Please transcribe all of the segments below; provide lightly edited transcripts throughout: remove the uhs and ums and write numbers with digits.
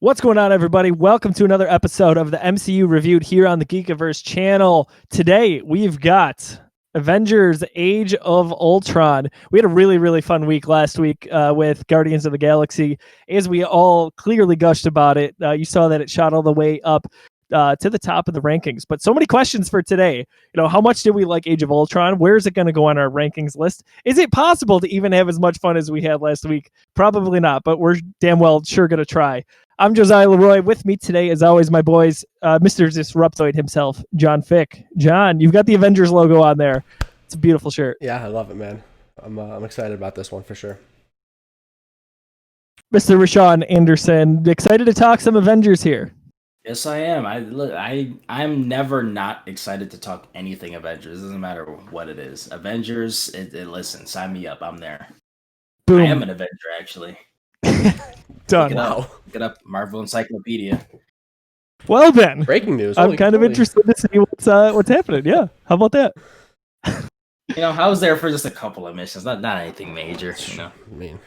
What's going on, everybody? Welcome to another episode of the MCU Reviewed here on the Geekiverse channel. Today, we've got Avengers Age of Ultron. We had a really fun week last week with Guardians of the Galaxy, as we all clearly gushed about it. You saw that it shot all the way up to the top of the rankings. But so many questions for today. How much did we like Age of Ultron? Where is it going to go on our rankings list? Is it possible to even have as much fun as we had last week? Probably not, but we're damn well sure going to try. I'm Josiah Leroy. With me today, as always, my boys, Mr. Disruptoid himself, John Fick. John, you've got the Avengers logo on there. It's a beautiful shirt. Yeah, I love it, man. I'm excited about this one for sure. Mr. Rashawn Anderson, excited to talk some Avengers here. Yes, I am. I'm never not excited to talk anything Avengers. It doesn't matter what it is. Avengers, listen, sign me up. I'm there. Boom. I am an Avenger, actually. Done. Look it up. Marvel Encyclopedia. Well then, breaking news. I'm kind of interested to see what's happening. Yeah, how about that? I was there for just a couple of missions, not anything major. I mean,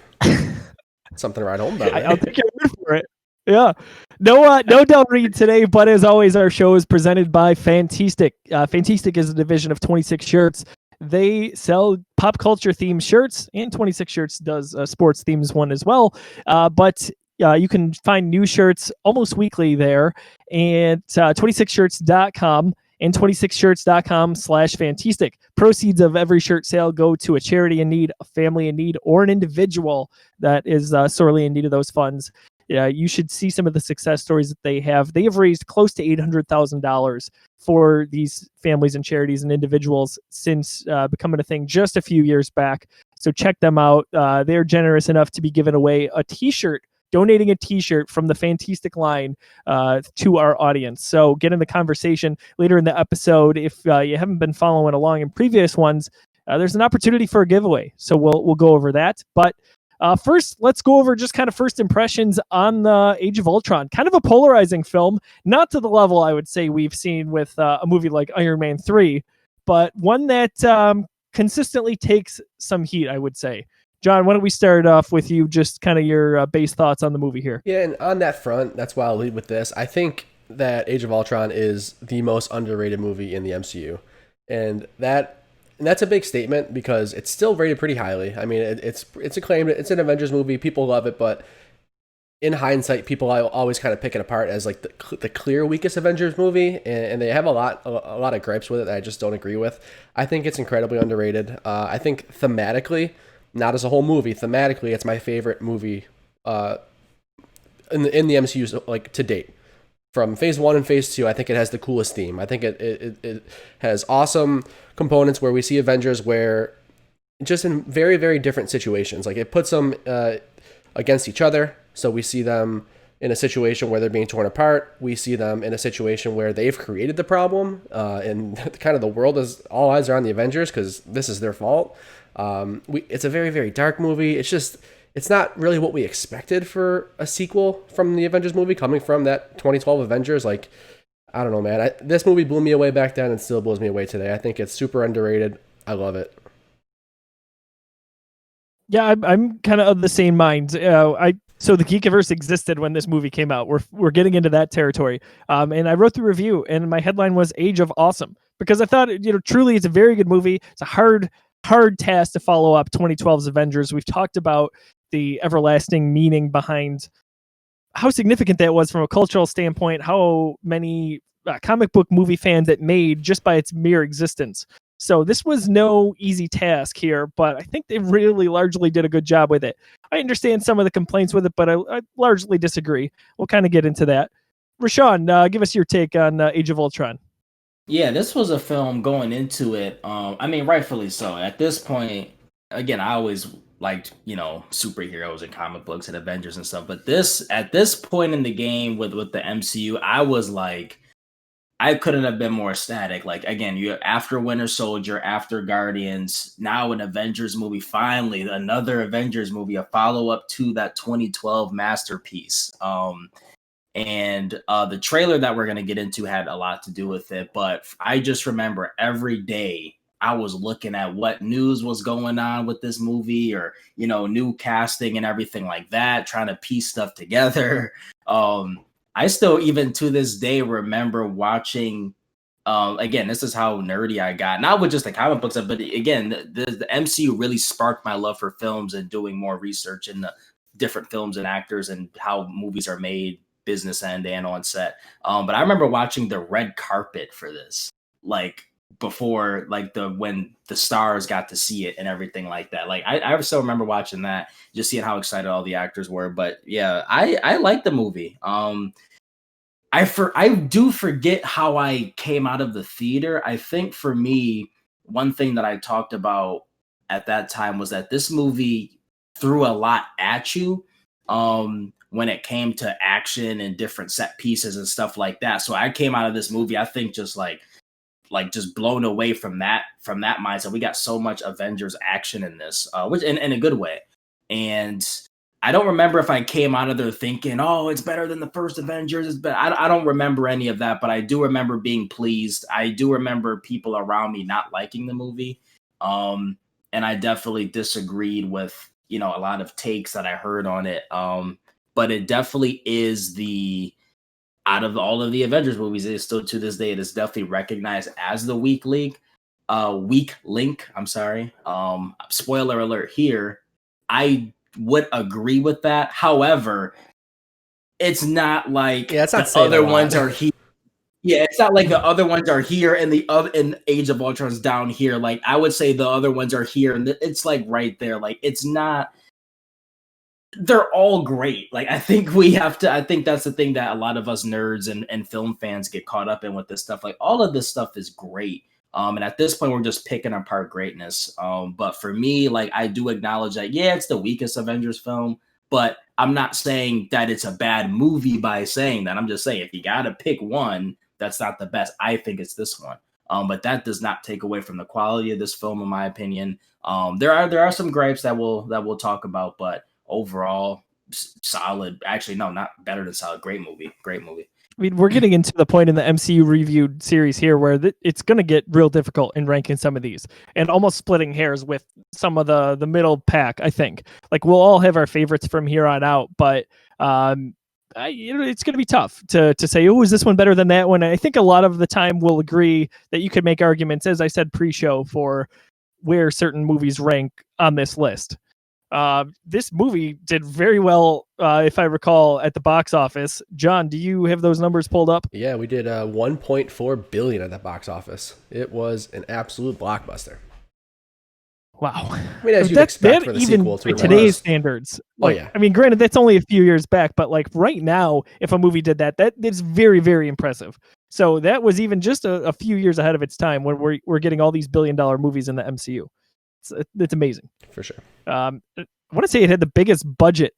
something to write home about. I'll take your word for it. Yeah. No Del Reed today, but as always, our show is presented by Fantastic. Fantastic is a division of 26 Shirts. They sell pop culture themed shirts, and 26 Shirts does sports themes one as well. But you can find new shirts almost weekly there at 26shirts.com and 26shirts.com/Fantastic. Proceeds of every shirt sale go to a charity in need, a family in need, or an individual that is sorely in need of those funds. You should see some of the success stories that they have. They have raised close to $800,000 for these families and charities and individuals since becoming a thing just a few years back. So check them out. They're generous enough to be giving away a t-shirt, donating a t-shirt from the Fantastic line to our audience. So get in the conversation later in the episode. If you haven't been following along in previous ones, there's an opportunity for a giveaway. So we'll go over that. But first, let's go over just kind of first impressions on the Age of Ultron. Kind of a polarizing film, not to the level I would say we've seen with a movie like Iron Man 3, but one that consistently takes some heat, I would say. John, why don't we start off with you, just kind of your base thoughts on the movie here. Yeah, and on that front, that's why I'll lead with this. I think that Age of Ultron is the most underrated movie in the MCU. And that's a big statement because it's still rated pretty highly. I mean, it's acclaimed. It's an Avengers movie. People love it, but in hindsight, people always kind of pick it apart as like the clear weakest Avengers movie, and they have a lot of gripes with it that I just don't agree with. I think it's incredibly underrated. I think thematically, not as a whole movie, thematically, it's my favorite movie in the MCU like to date. From phase 1 and phase 2, I think it has the coolest theme. I think it has awesome components where we see Avengers where just in very, very different situations. Like it puts them against each other. So we see them in a situation where they're being torn apart. We see them in a situation where they've created the problem. And kind of the world is, all eyes are on the Avengers because this is their fault. It's a very, very dark movie. It's not really what we expected for a sequel from the Avengers movie coming from that 2012 Avengers. Like, I don't know, man. This movie blew me away back then and still blows me away today. I think it's super underrated. I love it. Yeah, I'm kind of the same mind. So the Geekiverse existed when this movie came out. We're getting into that territory. And I wrote the review, and my headline was Age of Awesome, because I thought, truly it's a very good movie. It's a hard task to follow up 2012's Avengers. We've talked about the everlasting meaning behind how significant that was from a cultural standpoint, how many comic book movie fans it made just by its mere existence. So this was no easy task here, but I think they really largely did a good job with it. I understand some of the complaints with it, but I largely disagree. We'll kind of get into that. Rashawn, give us your take on Age of Ultron. Yeah, this was a film going into it. I mean, rightfully so. At this point, again, I always liked, superheroes and comic books and Avengers and stuff. But at this point in the game with the MCU, I was like, I couldn't have been more ecstatic. Like, again, you're after Winter Soldier, after Guardians, now an Avengers movie, finally, another Avengers movie, a follow-up to that 2012 masterpiece. And the trailer that we're going to get into had a lot to do with it. But I just remember every day I was looking at what news was going on with this movie, or new casting and everything like that, trying to piece stuff together. I still, even to this day, remember watching. Again, this is how nerdy I got. Not with just the comic books, but again, the MCU really sparked my love for films and doing more research in the different films and actors and how movies are made, business end and on set. But I remember watching the red carpet for this, like before, like when the stars got to see it and everything like that. Like I still remember watching that, just seeing how excited all the actors were. But yeah, I like the movie. I do forget how I came out of the theater. I think for me, one thing that I talked about at that time was that this movie threw a lot at you when it came to action and different set pieces and stuff like that. So I came out of this movie, I think, just like just blown away from that mindset. We got so much Avengers action in this, which in a good way. And I don't remember if I came out of there thinking, "Oh, it's better than the first Avengers." I don't remember any of that, but I do remember being pleased. I do remember people around me not liking the movie, and I definitely disagreed with a lot of takes that I heard on it. But it definitely is out of all of the Avengers movies, it is still to this day, it is definitely recognized as the weak link. I'm sorry. Spoiler alert here. I would agree with that. However, it's not like the other ones are here. Yeah, it's not like the other ones are here and the other in Age of Ultron's down here. Like I would say the other ones are here and it's like right there. Like it's not. They're all great. Like I think that's the thing that a lot of us nerds and film fans get caught up in with this stuff. Like all of this stuff is great. And at this point, we're just picking apart greatness. But for me, like I do acknowledge that, yeah, it's the weakest Avengers film, but I'm not saying that it's a bad movie by saying that. I'm just saying if you got to pick one that's not the best, I think it's this one. But that does not take away from the quality of this film, in my opinion. There are some gripes that we'll talk about, but overall, solid. Actually, no, not better than solid. Great movie. I mean, we're getting into the point in the MCU Reviewed series here where it's going to get real difficult in ranking some of these and almost splitting hairs with some of the middle pack, I think. Like, we'll all have our favorites from here on out, but it's going to be tough to say, oh, is this one better than that one? I think a lot of the time we'll agree that you could make arguments, as I said pre-show, for where certain movies rank on this list. This movie did very well, if I recall, at the box office. John, do you have those numbers pulled up? Yeah, we did 1.4 billion at the box office. It was an absolute blockbuster. Wow. I mean, as you'd expect for the sequel to today's standards. Like, yeah. I mean, granted, that's only a few years back, but like right now, if a movie did that is very, very impressive. So that was even just a few years ahead of its time when we're getting all these billion-dollar movies in the MCU. It's amazing. For sure. I want to say it had the biggest budget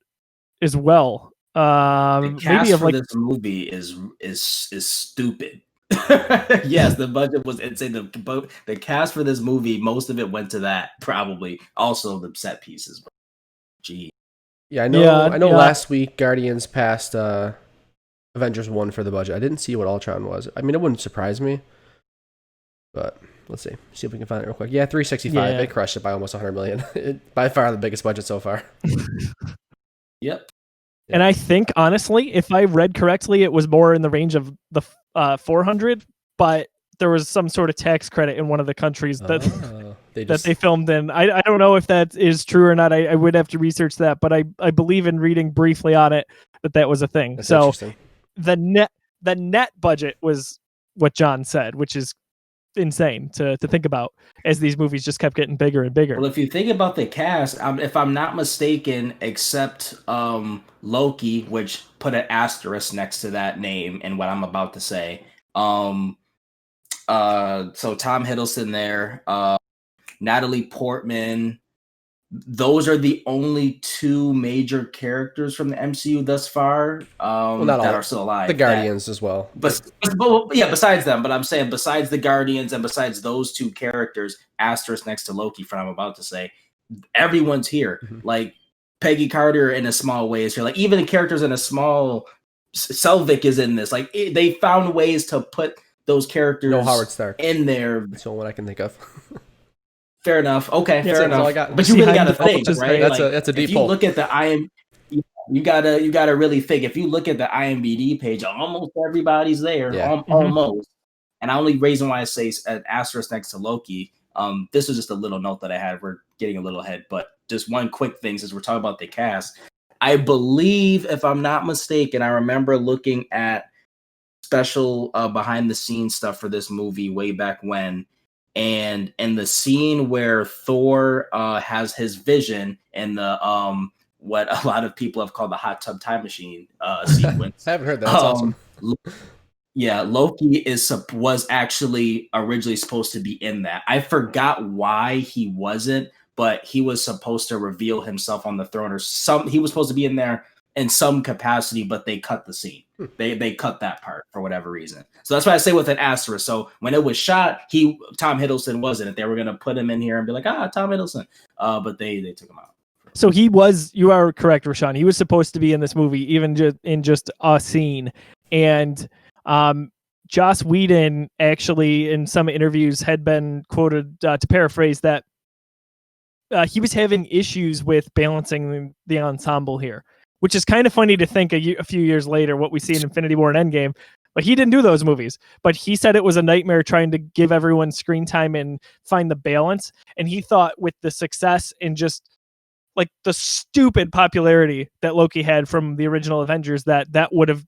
as well. The cast maybe for this movie is stupid. Yes, the budget was insane. The cast for this movie, most of it went to that. Probably also the set pieces. But gee. Yeah, I know. Last week Guardians passed Avengers 1 for the budget. I didn't see what Ultron was. I mean, it wouldn't surprise me, but. Let's see if we can find it real quick. Yeah, 365. Yeah. It crushed it by almost 100 million. By far the biggest budget so far. Yep. And I think, honestly, if I read correctly, it was more in the range of the 400, but there was some sort of tax credit in one of the countries that they filmed in. I don't know if that is true or not. I would have to research that, but I believe in reading briefly on it that was a thing. That's so the net budget was what John said, which is insane to think about as these movies just kept getting bigger and bigger. Well, if you think about the cast, if I'm not mistaken, except Loki, which put an asterisk next to that name and what I'm about to say. So Tom Hiddleston there, Natalie Portman. Those are the only two major characters from the MCU thus far that are still alive. The Guardians as well. But yeah, besides them. But I'm saying besides the Guardians and besides those two characters, asterisk next to Loki, for what I'm about to say, everyone's here. Mm-hmm. Like Peggy Carter in a small way is here. Like even the characters in a small, Selvig is in this. Like they found ways to put those characters Howard Stark in there. That's the only one I can think of. Fair enough. Okay, fair enough. all I got. But you really got to Heimdall, think, which is right? great. Like, That's a deep if you pull. look at the you gotta really think. If you look at the IMDb page, almost everybody's there. Yeah. Almost. And the only reason why I say an asterisk next to Loki, this was just a little note that I had. We're getting a little ahead, but just one quick thing since we're talking about the cast. I believe, if I'm not mistaken, I remember looking at special behind the scenes stuff for this movie way back when, and the scene where Thor has his vision and the what a lot of people have called the hot tub time machine sequence. I haven't heard that. That's awesome. Yeah, Loki was actually originally supposed to be in that. I forgot why he wasn't, but he was supposed to reveal himself on the throne, or he was supposed to be in there in some capacity, but they cut the scene. They cut that part for whatever reason. So that's why I say with an asterisk. So when it was shot, Tom Hiddleston wasn't it. They were gonna put him in here and be like, Tom Hiddleston. But they took him out. So you are correct, Rashawn. He was supposed to be in this movie, even in just a scene. And Joss Whedon actually, in some interviews, had been quoted, to paraphrase, that he was having issues with balancing the ensemble here, which is kind of funny to think a few years later, what we see in Infinity War and Endgame. But he didn't do those movies. But he said it was a nightmare trying to give everyone screen time and find the balance. And he thought with the success and just like the stupid popularity that Loki had from the original Avengers, that would have,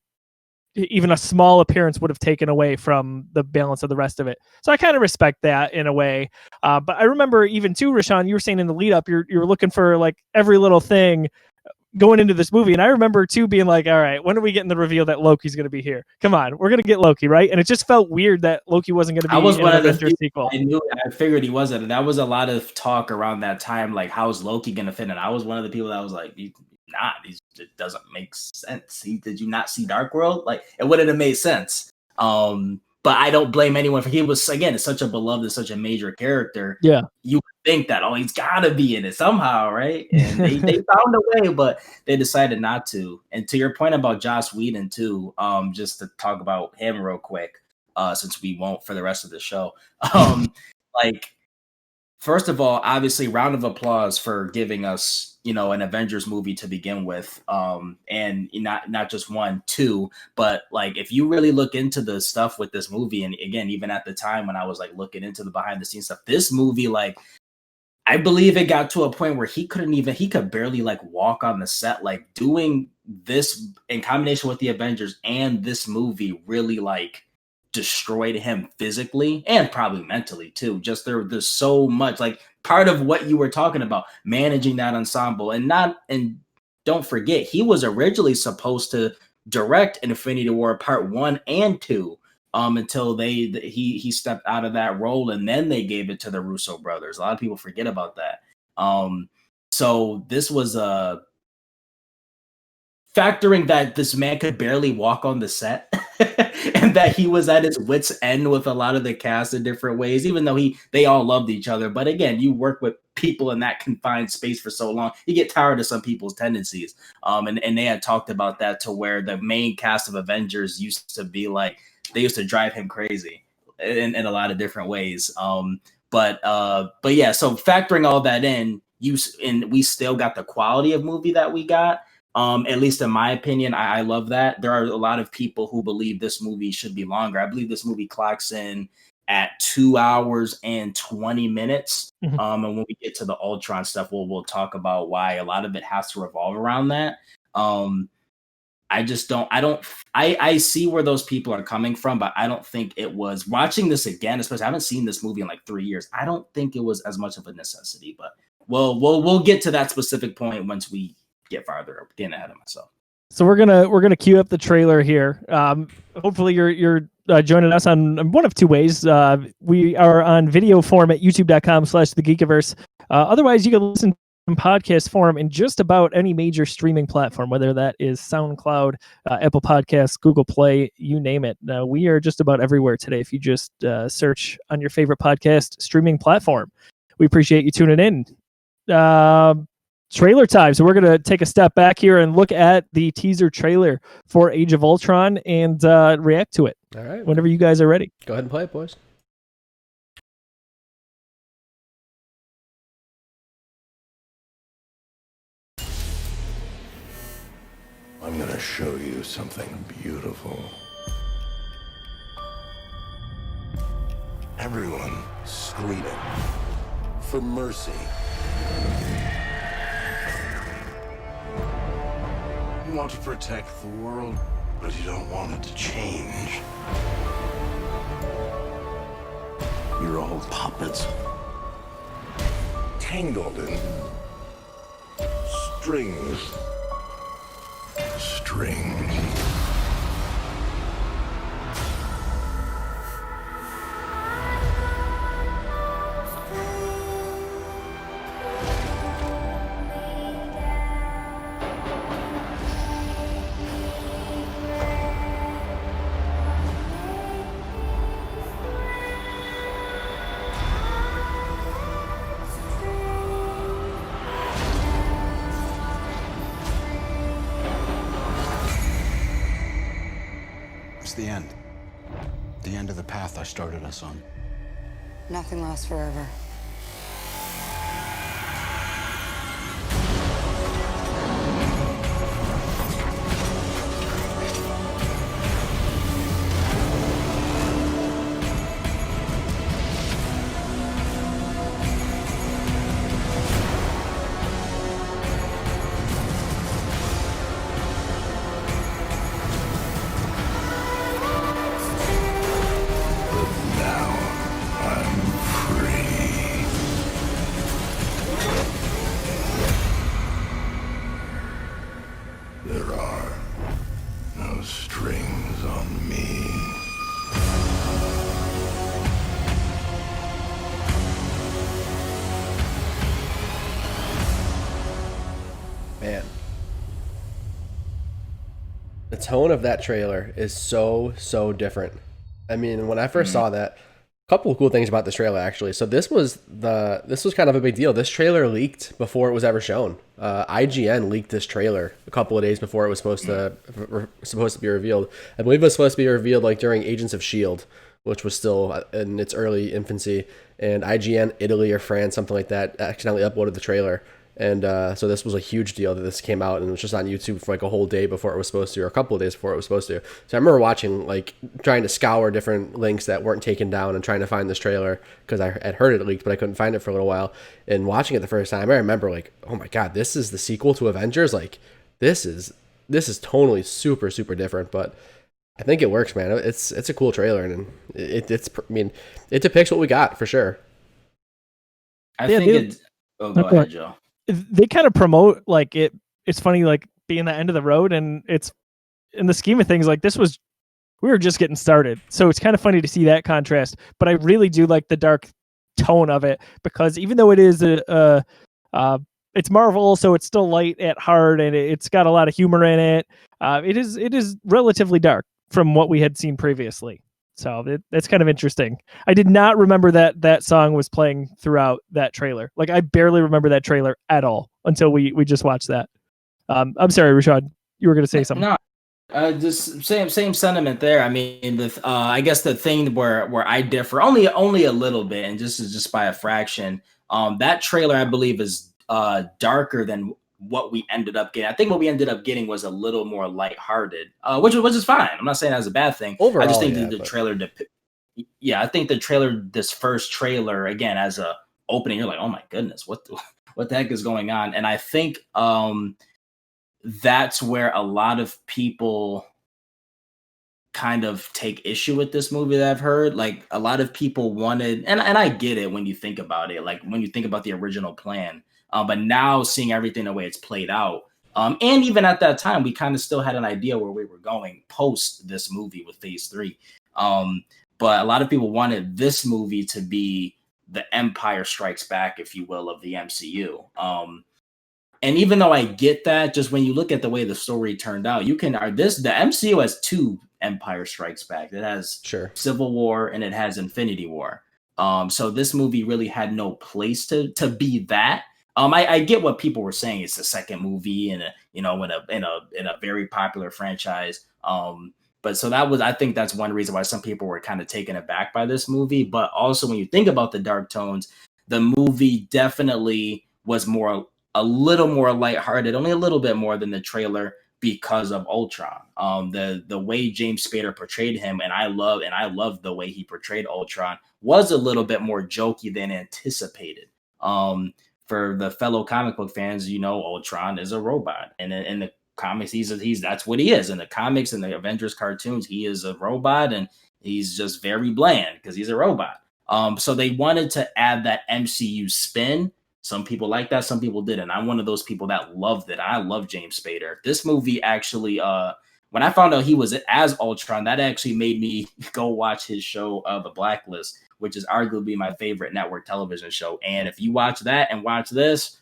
even a small appearance would have taken away from the balance of the rest of it. So I kind of respect that in a way. But I remember even too, Rashawn, you were saying in the lead up, you're looking for like every little thing going into this movie. And I remember too being like, all right, when are we getting the reveal that Loki's going to be here? Come on, we're going to get Loki, right? And it just felt weird that Loki wasn't going to be in an Avengers sequel. I figured he wasn't. And that was a lot of talk around that time. Like, how's Loki going to fit in? I was one of the people that was like, it doesn't make sense. Did you not see Dark World? Like, it wouldn't have made sense. But I don't blame anyone for. He was, again, such a beloved and such a major character. Yeah, you would think that he's got to be in it somehow, right? And they found a way, but they decided not to. And to your point about Joss Whedon too, just to talk about him real quick, since we won't for the rest of the show. Like, first of all, obviously, round of applause for giving us, an Avengers movie to begin with. And not just one, two, but like, if you really look into the stuff with this movie, and again, even at the time when I was like looking into the behind the scenes stuff, this movie, like, I believe it got to a point where he could barely like walk on the set. Like, doing this in combination with the Avengers and this movie really like destroyed him physically and probably mentally too. Just there's so much, like, part of what you were talking about, managing that ensemble, and don't forget, he was originally supposed to direct Infinity War Part 1 and 2, until he stepped out of that role, and then they gave it to the Russo brothers. A lot of people forget about that. So this was factoring that this man could barely walk on the set and that he was at his wit's end with a lot of the cast in different ways, even though they all loved each other. But again, you work with people in that confined space for so long, you get tired of some people's tendencies. And they had talked about that, to where the main cast of Avengers used to be like, they used to drive him crazy in a lot of different ways. But yeah, so factoring all that in, we still got the quality of movie that we got. At least in my opinion, I love that. There are a lot of people who believe this movie should be longer. I believe this movie clocks in at 2 hours and 20 minutes. Mm-hmm. And when we get to the Ultron stuff, we'll talk about why a lot of it has to revolve around that. I see where those people are coming from, but I don't think it was, watching this again, especially, I haven't seen this movie in like 3 years. I don't think it was as much of a necessity, but we'll get to that specific point once we get farther up, getting ahead of myself. So we're gonna queue up the trailer here. Hopefully you're joining us on one of two ways. We are on video form at youtube.com/thegeekiverse. Otherwise, you can listen in podcast form in just about any major streaming platform, whether that is SoundCloud, Apple Podcasts, Google Play, you name it. We are just about everywhere today. If you just search on your favorite podcast streaming platform, we appreciate you tuning in. Trailer time. So we're going to take a step back here and look at the teaser trailer for Age of Ultron and react to it. All right. Whenever you guys are ready. Go ahead and play it, boys. I'm gonna show you something beautiful. Everyone screaming for mercy. You want to protect the world, but you don't want it to change. You're all puppets, tangled in strings. It's the end. The end of the path I started us on. Nothing lasts forever. There are no strings on me. Man. The tone of that trailer is so different. I mean, when I first saw that, a couple of cool things about this trailer actually. So this was kind of a big deal. This trailer leaked before it was ever shown. IGN leaked this trailer a couple of days before it was supposed to be revealed. I believe it was supposed to be revealed like during Agents of S.H.I.E.L.D., which was still in its early infancy. And IGN, Italy or France, something like that, accidentally uploaded the trailer. And so this was a huge deal that this came out, and it was just on YouTube for like a whole day before it was supposed to, or a couple of days before it was supposed to. So I remember watching, like, trying to scour different links that weren't taken down and trying to find this trailer because I had heard it leaked, but I couldn't find it for a little while. And watching it the first time, I remember like, oh my god, this is the sequel to Avengers. Like, this is totally super different, but I think it works, man. It's a cool trailer, and it depicts what we got for sure. I think it. Oh, go ahead, Joe. They kind of promote like it. It's funny, like being the end of the road, and it's in the scheme of things, like we were just getting started. So it's kind of funny to see that contrast. But I really do like the dark tone of it, because even though it is it's Marvel, so it's still light at heart, and it's got a lot of humor in it. It is relatively dark from what we had seen previously. So that's kind of interesting. I did not remember that song was playing throughout that trailer. Like, I barely remember that trailer at all until we just watched that. I'm sorry, Rashad, you were going to say something. No, just same sentiment there. I mean, I guess the thing where I differ only a little bit, and just by a fraction. That trailer, I believe, is darker than what we ended up getting. I think what we ended up getting was a little more lighthearted, which is fine. I'm not saying that's a bad thing. Overall, I just think the trailer, I think the trailer, this first trailer, again, as a opening, you're like, oh my goodness, what the heck is going on? And I think that's where a lot of people kind of take issue with this movie that I've heard. Like, a lot of people wanted, and I get it when you think about it, like when you think about the original plan. But now seeing everything the way it's played out, and even at that time, we kind of still had an idea where we were going post this movie with Phase 3. But a lot of people wanted this movie to be the Empire Strikes Back, if you will, of the MCU. And even though I get that, just when you look at the way the story turned out, the MCU has two Empire Strikes Back. It has Civil War and it has Infinity War. So this movie really had no place to be that. I get what people were saying. It's the second movie in a very popular franchise. But so I think that's one reason why some people were kind of taken aback by this movie. But also, when you think about the dark tones, the movie definitely was a little more lighthearted, only a little bit more than the trailer, because of Ultron. The way James Spader portrayed him, and I love the way he portrayed Ultron, was a little bit more jokey than anticipated. For the fellow comic book fans, Ultron is a robot, and in the comics, he's that's what he is. In the comics and the Avengers cartoons, he is a robot, and he's just very bland because he's a robot. So they wanted to add that MCU spin. Some people like that, some people didn't. I'm one of those people that loved it. I love James Spader. This movie actually, when I found out he was as Ultron, that actually made me go watch his show, The Blacklist, which is arguably my favorite network television show. And if you watch that and watch this,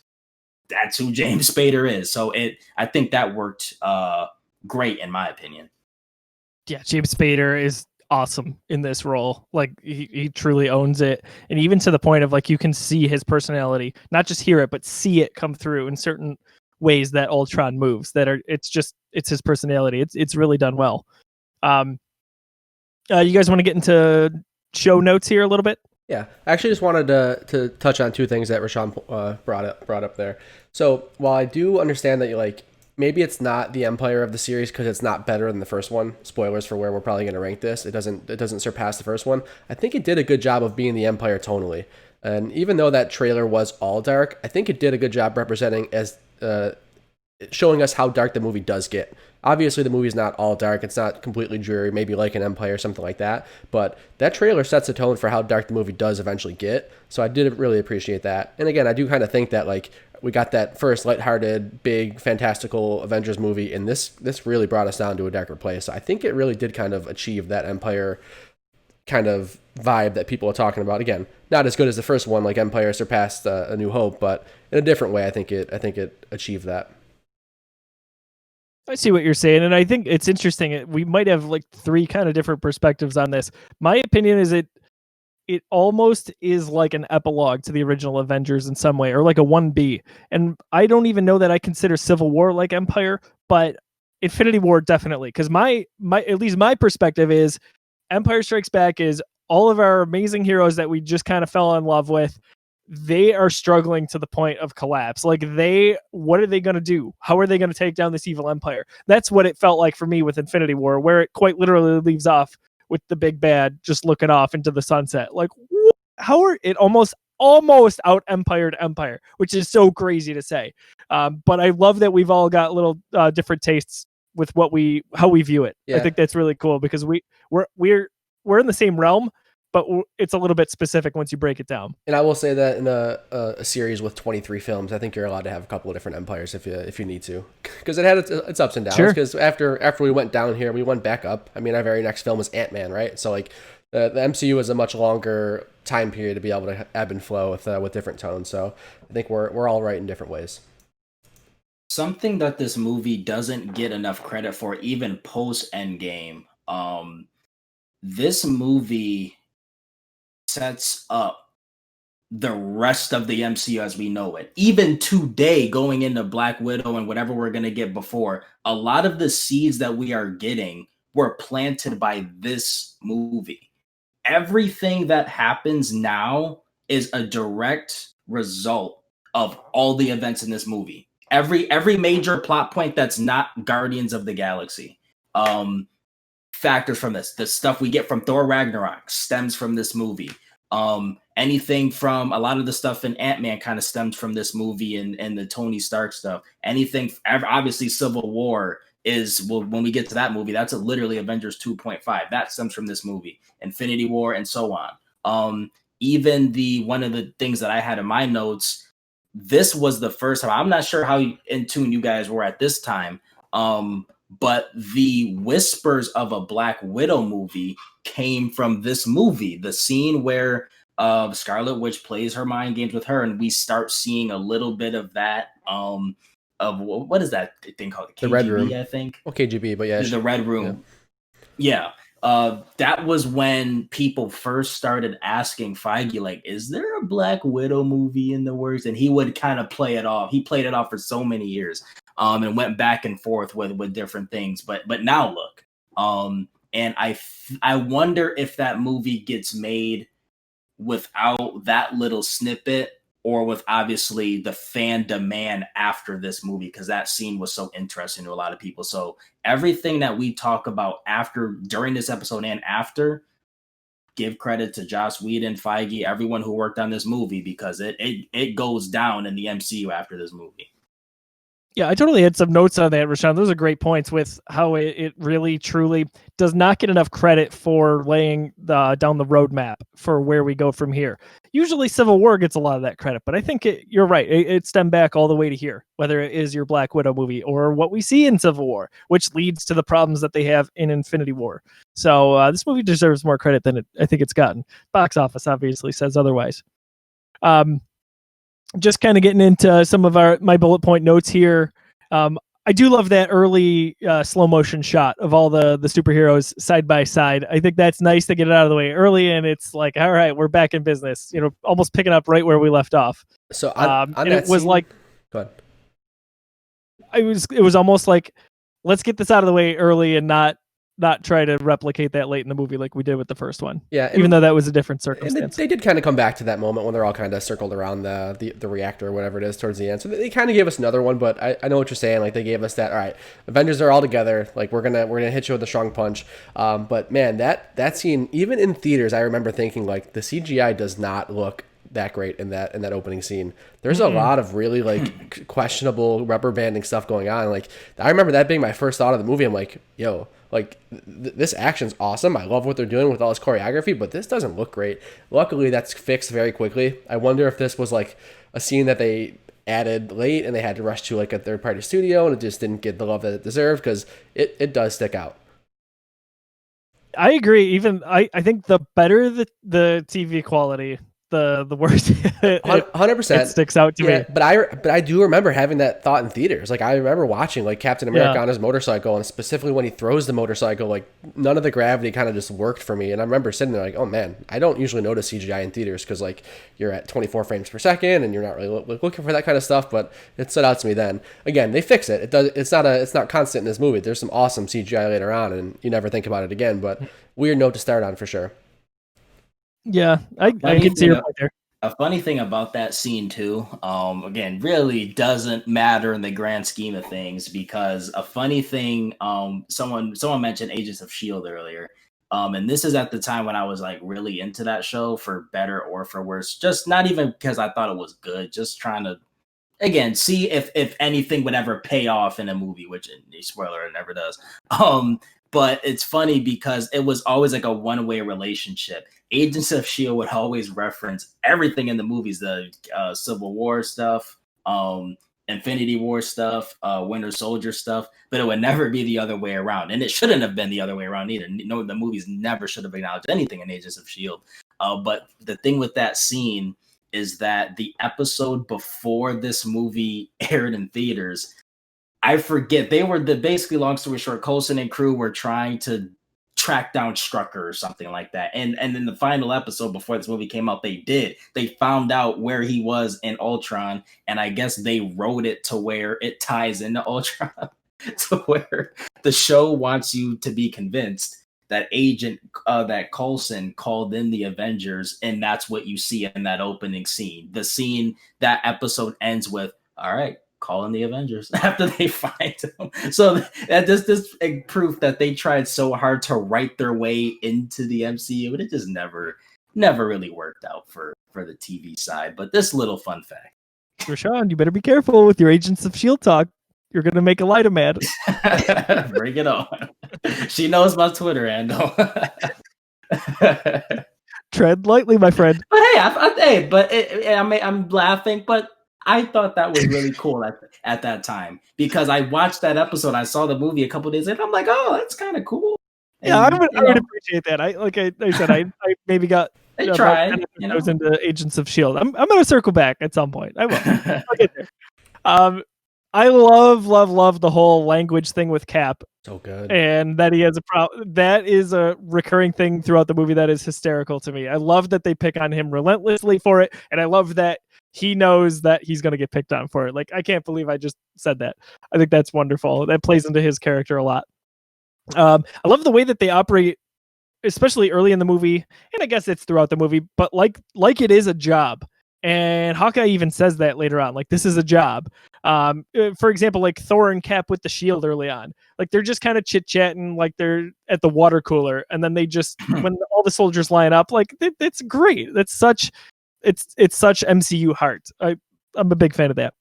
that's who James Spader is. So I think that worked great in my opinion. Yeah, James Spader is awesome in this role. Like he truly owns it, and even to the point of like you can see his personality, not just hear it, but see it come through in certain ways that Ultron moves. It's his personality. It's really done well. You guys want to get into show notes here a little bit? Yeah, I actually just wanted to touch on two things that Rashawn brought up there. So while I do understand that you like, maybe it's not the Empire of the series because it's not better than the first one. Spoilers for where we're probably going to rank this. It doesn't surpass the first one. I think it did a good job of being the Empire tonally. And even though that trailer was all dark, I think it did a good job representing as showing us how dark the movie does get. Obviously, the movie's not all dark. It's not completely dreary, maybe like an Empire or something like that. But that trailer sets a tone for how dark the movie does eventually get. So I did really appreciate that. And again, I do kind of think that like we got that first lighthearted, big, fantastical Avengers movie, and this really brought us down to a darker place. I think it really did kind of achieve that Empire kind of vibe that people are talking about. Again, not as good as the first one, like Empire surpassed A New Hope, but in a different way, I think it achieved that. I see what you're saying, and I think it's interesting. We might have like three kind of different perspectives on this. My opinion is it almost is like an epilogue to the original Avengers in some way, or like a 1B. And I don't even know that I consider Civil War like Empire, but Infinity War definitely. Because my at least my perspective is Empire Strikes Back is all of our amazing heroes that we just kind of fell in love with. They are struggling to the point of collapse. Like what are they going to do? How are they going to take down this evil empire? That's what it felt like for me with Infinity War, where it quite literally leaves off with the big bad just looking off into the sunset. Like, how are it almost out empired Empire, which is so crazy to say. But I love that we've all got little different tastes with how we view it. Yeah. I think that's really cool because we're in the same realm, but it's a little bit specific once you break it down. And I will say that in a series with 23 films, I think you're allowed to have a couple of different empires if you need to, because it had its ups and downs. Because sure. after we went down here, we went back up. I mean, our very next film was Ant-Man, right? So like the MCU is a much longer time period to be able to ebb and flow with different tones. So I think we're all right in different ways. Something that this movie doesn't get enough credit for, even post Endgame, this movie sets up the rest of the MCU as we know it. Even today, going into Black Widow and whatever we're going to get before, a lot of the seeds that we are getting were planted by this movie. Everything that happens now is a direct result of all the events in this movie. Every major plot point that's not Guardians of the Galaxy factors from this. The stuff we get from Thor Ragnarok stems from this movie. Anything from a lot of the stuff in Ant-Man kind of stems from this movie and the Tony Stark stuff. Anything, obviously Civil War is, well, when we get to that movie, that's literally Avengers 2.5. That stems from this movie. Infinity War and so on. Even one of the things that I had in my notes, this was the first time, I'm not sure how in tune you guys were at this time, but the whispers of a Black Widow movie came from this movie. The scene where Scarlet Witch plays her mind games with her, and we start seeing a little bit of that. Of what is that thing called? KGB, the Red Room, I think. Well, KGB, but yeah, the Red Room. Yeah. That was when people first started asking Feige, like, is there a Black Widow movie in the works? And he would kind of play it off. He played it off for so many years, and went back and forth with different things. But now look, and I wonder if that movie gets made without that little snippet, or with obviously the fan demand after this movie, because that scene was so interesting to a lot of people. So everything that we talk about after, during this episode and after, give credit to Joss Whedon, Feige, everyone who worked on this movie, because it goes down in the MCU after this movie. Yeah, I totally had some notes on that, Rashawn. Those are great points with how it really, truly does not get enough credit for laying down the roadmap for where we go from here. Usually Civil War gets a lot of that credit, but I think you're right. It stemmed back all the way to here, whether it is your Black Widow movie or what we see in Civil War, which leads to the problems that they have in Infinity War. So this movie deserves more credit than I think it's gotten. Box office obviously says otherwise. Just kind of getting into some of my bullet point notes here. I do love that early slow motion shot of all the superheroes side by side. I think that's nice to get it out of the way early, and it's like, all right, we're back in business. You know, almost picking up right where we left off. So on that it was scene, like, go ahead. It was almost like, let's get this out of the way early and not try to replicate that late in the movie like we did with the first one. Yeah, even though that was a different and circumstance. they did kind of come back to that moment when they're all kind of circled around the reactor or whatever it is towards the end. So they kind of gave us another one, but I know what you're saying. Like, they gave us that, all right, Avengers are all together. Like, we're gonna hit you with a strong punch. But man, that scene, even in theaters, I remember thinking, like, the CGI does not look that great in that opening scene. There's a lot of really like questionable rubber banding stuff going on. Like, I remember that being my first thought of the movie. I'm like, yo, like this action's awesome. I love what they're doing with all this choreography, but this doesn't look great. Luckily, that's fixed very quickly. I wonder if this was like a scene that they added late and they had to rush to like a third party studio and it just didn't get the love that it deserved, because it does stick out. I agree. Even I think the better the TV quality, the worse 100%. It sticks out to me. But I do remember having that thought in theaters. Like, I remember watching like Captain America on his motorcycle, and specifically when he throws the motorcycle, like none of the gravity kind of just worked for me. And I remember sitting there like, oh man, I don't usually notice CGI in theaters because like you're at 24 frames per second and you're not really looking for that kind of stuff. But it stood out to me then. Again, they fix it. It's not constant in this movie. There's some awesome CGI later on, and you never think about it again. But weird note to start on for sure. Yeah, I can see your point there. A funny thing about that scene too, again, really doesn't matter in the grand scheme of things, because a funny thing, someone mentioned Agents of S.H.I.E.L.D. earlier, and this is at the time when I was like really into that show, for better or for worse, just not even because I thought it was good, just trying to, again, see if anything would ever pay off in a movie, which, spoiler, it never does. But it's funny because it was always like a one-way relationship. Agents of S.H.I.E.L.D. would always reference everything in the movies, the Civil War stuff, Infinity War stuff, Winter Soldier stuff, but it would never be the other way around. And it shouldn't have been the other way around either. No, the movies never should have acknowledged anything in Agents of S.H.I.E.L.D. But the thing with that scene is that the episode before this movie aired in theaters, I forget, they were basically, long story short, Coulson and crew were trying to track down Strucker or something like that. And in the final episode before this movie came out, they found out where he was in Ultron, and I guess they wrote it to where it ties into Ultron to where the show wants you to be convinced that that Coulson called in the Avengers, and that's what you see in that opening scene. The scene, that episode ends with, all right, call in the Avengers after they find him. So that this proof that they tried so hard to write their way into the MCU, but it just never really worked out for the TV side. But this little fun fact. Rashawn, you better be careful with your Agents of S.H.I.E.L.D. talk. You're going to make Elida mad. Bring it on. She knows my Twitter handle. Tread lightly, my friend. But hey, I'm laughing, but I thought that was really cool at that time, because I watched that episode. I saw the movie a couple days later. I'm like, oh, that's kind of cool. Yeah, I would appreciate that. I said, I maybe got tried. Goes into Agents of S.H.I.E.L.D. I'm going to circle back at some point. I will. I'll get there. I love the whole language thing with Cap. So good. And that he has a problem. That is a recurring thing throughout the movie that is hysterical to me. I love that they pick on him relentlessly for it, and I love that he knows that he's going to get picked on for it. Like, I can't believe I just said that. I think that's wonderful. That plays into his character a lot. I love the way that they operate, especially early in the movie, and I guess it's throughout the movie, but like it is a job. And Hawkeye even says that later on, like, this is a job. For example, like Thor and Cap with the shield early on, like they're just kind of chit chatting, like they're at the water cooler, and then they just when all the soldiers line up, like it's great. That's such it's such MCU heart. I'm a big fan of that.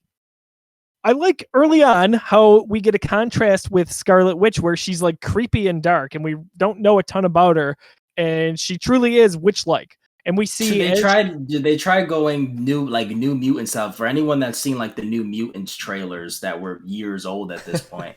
I like early on how we get a contrast with Scarlet Witch, where she's like creepy and dark, and we don't know a ton about her, and she truly is witch-like. And we see they tried going new mutant stuff. For anyone that's seen like the New Mutants trailers that were years old at this point,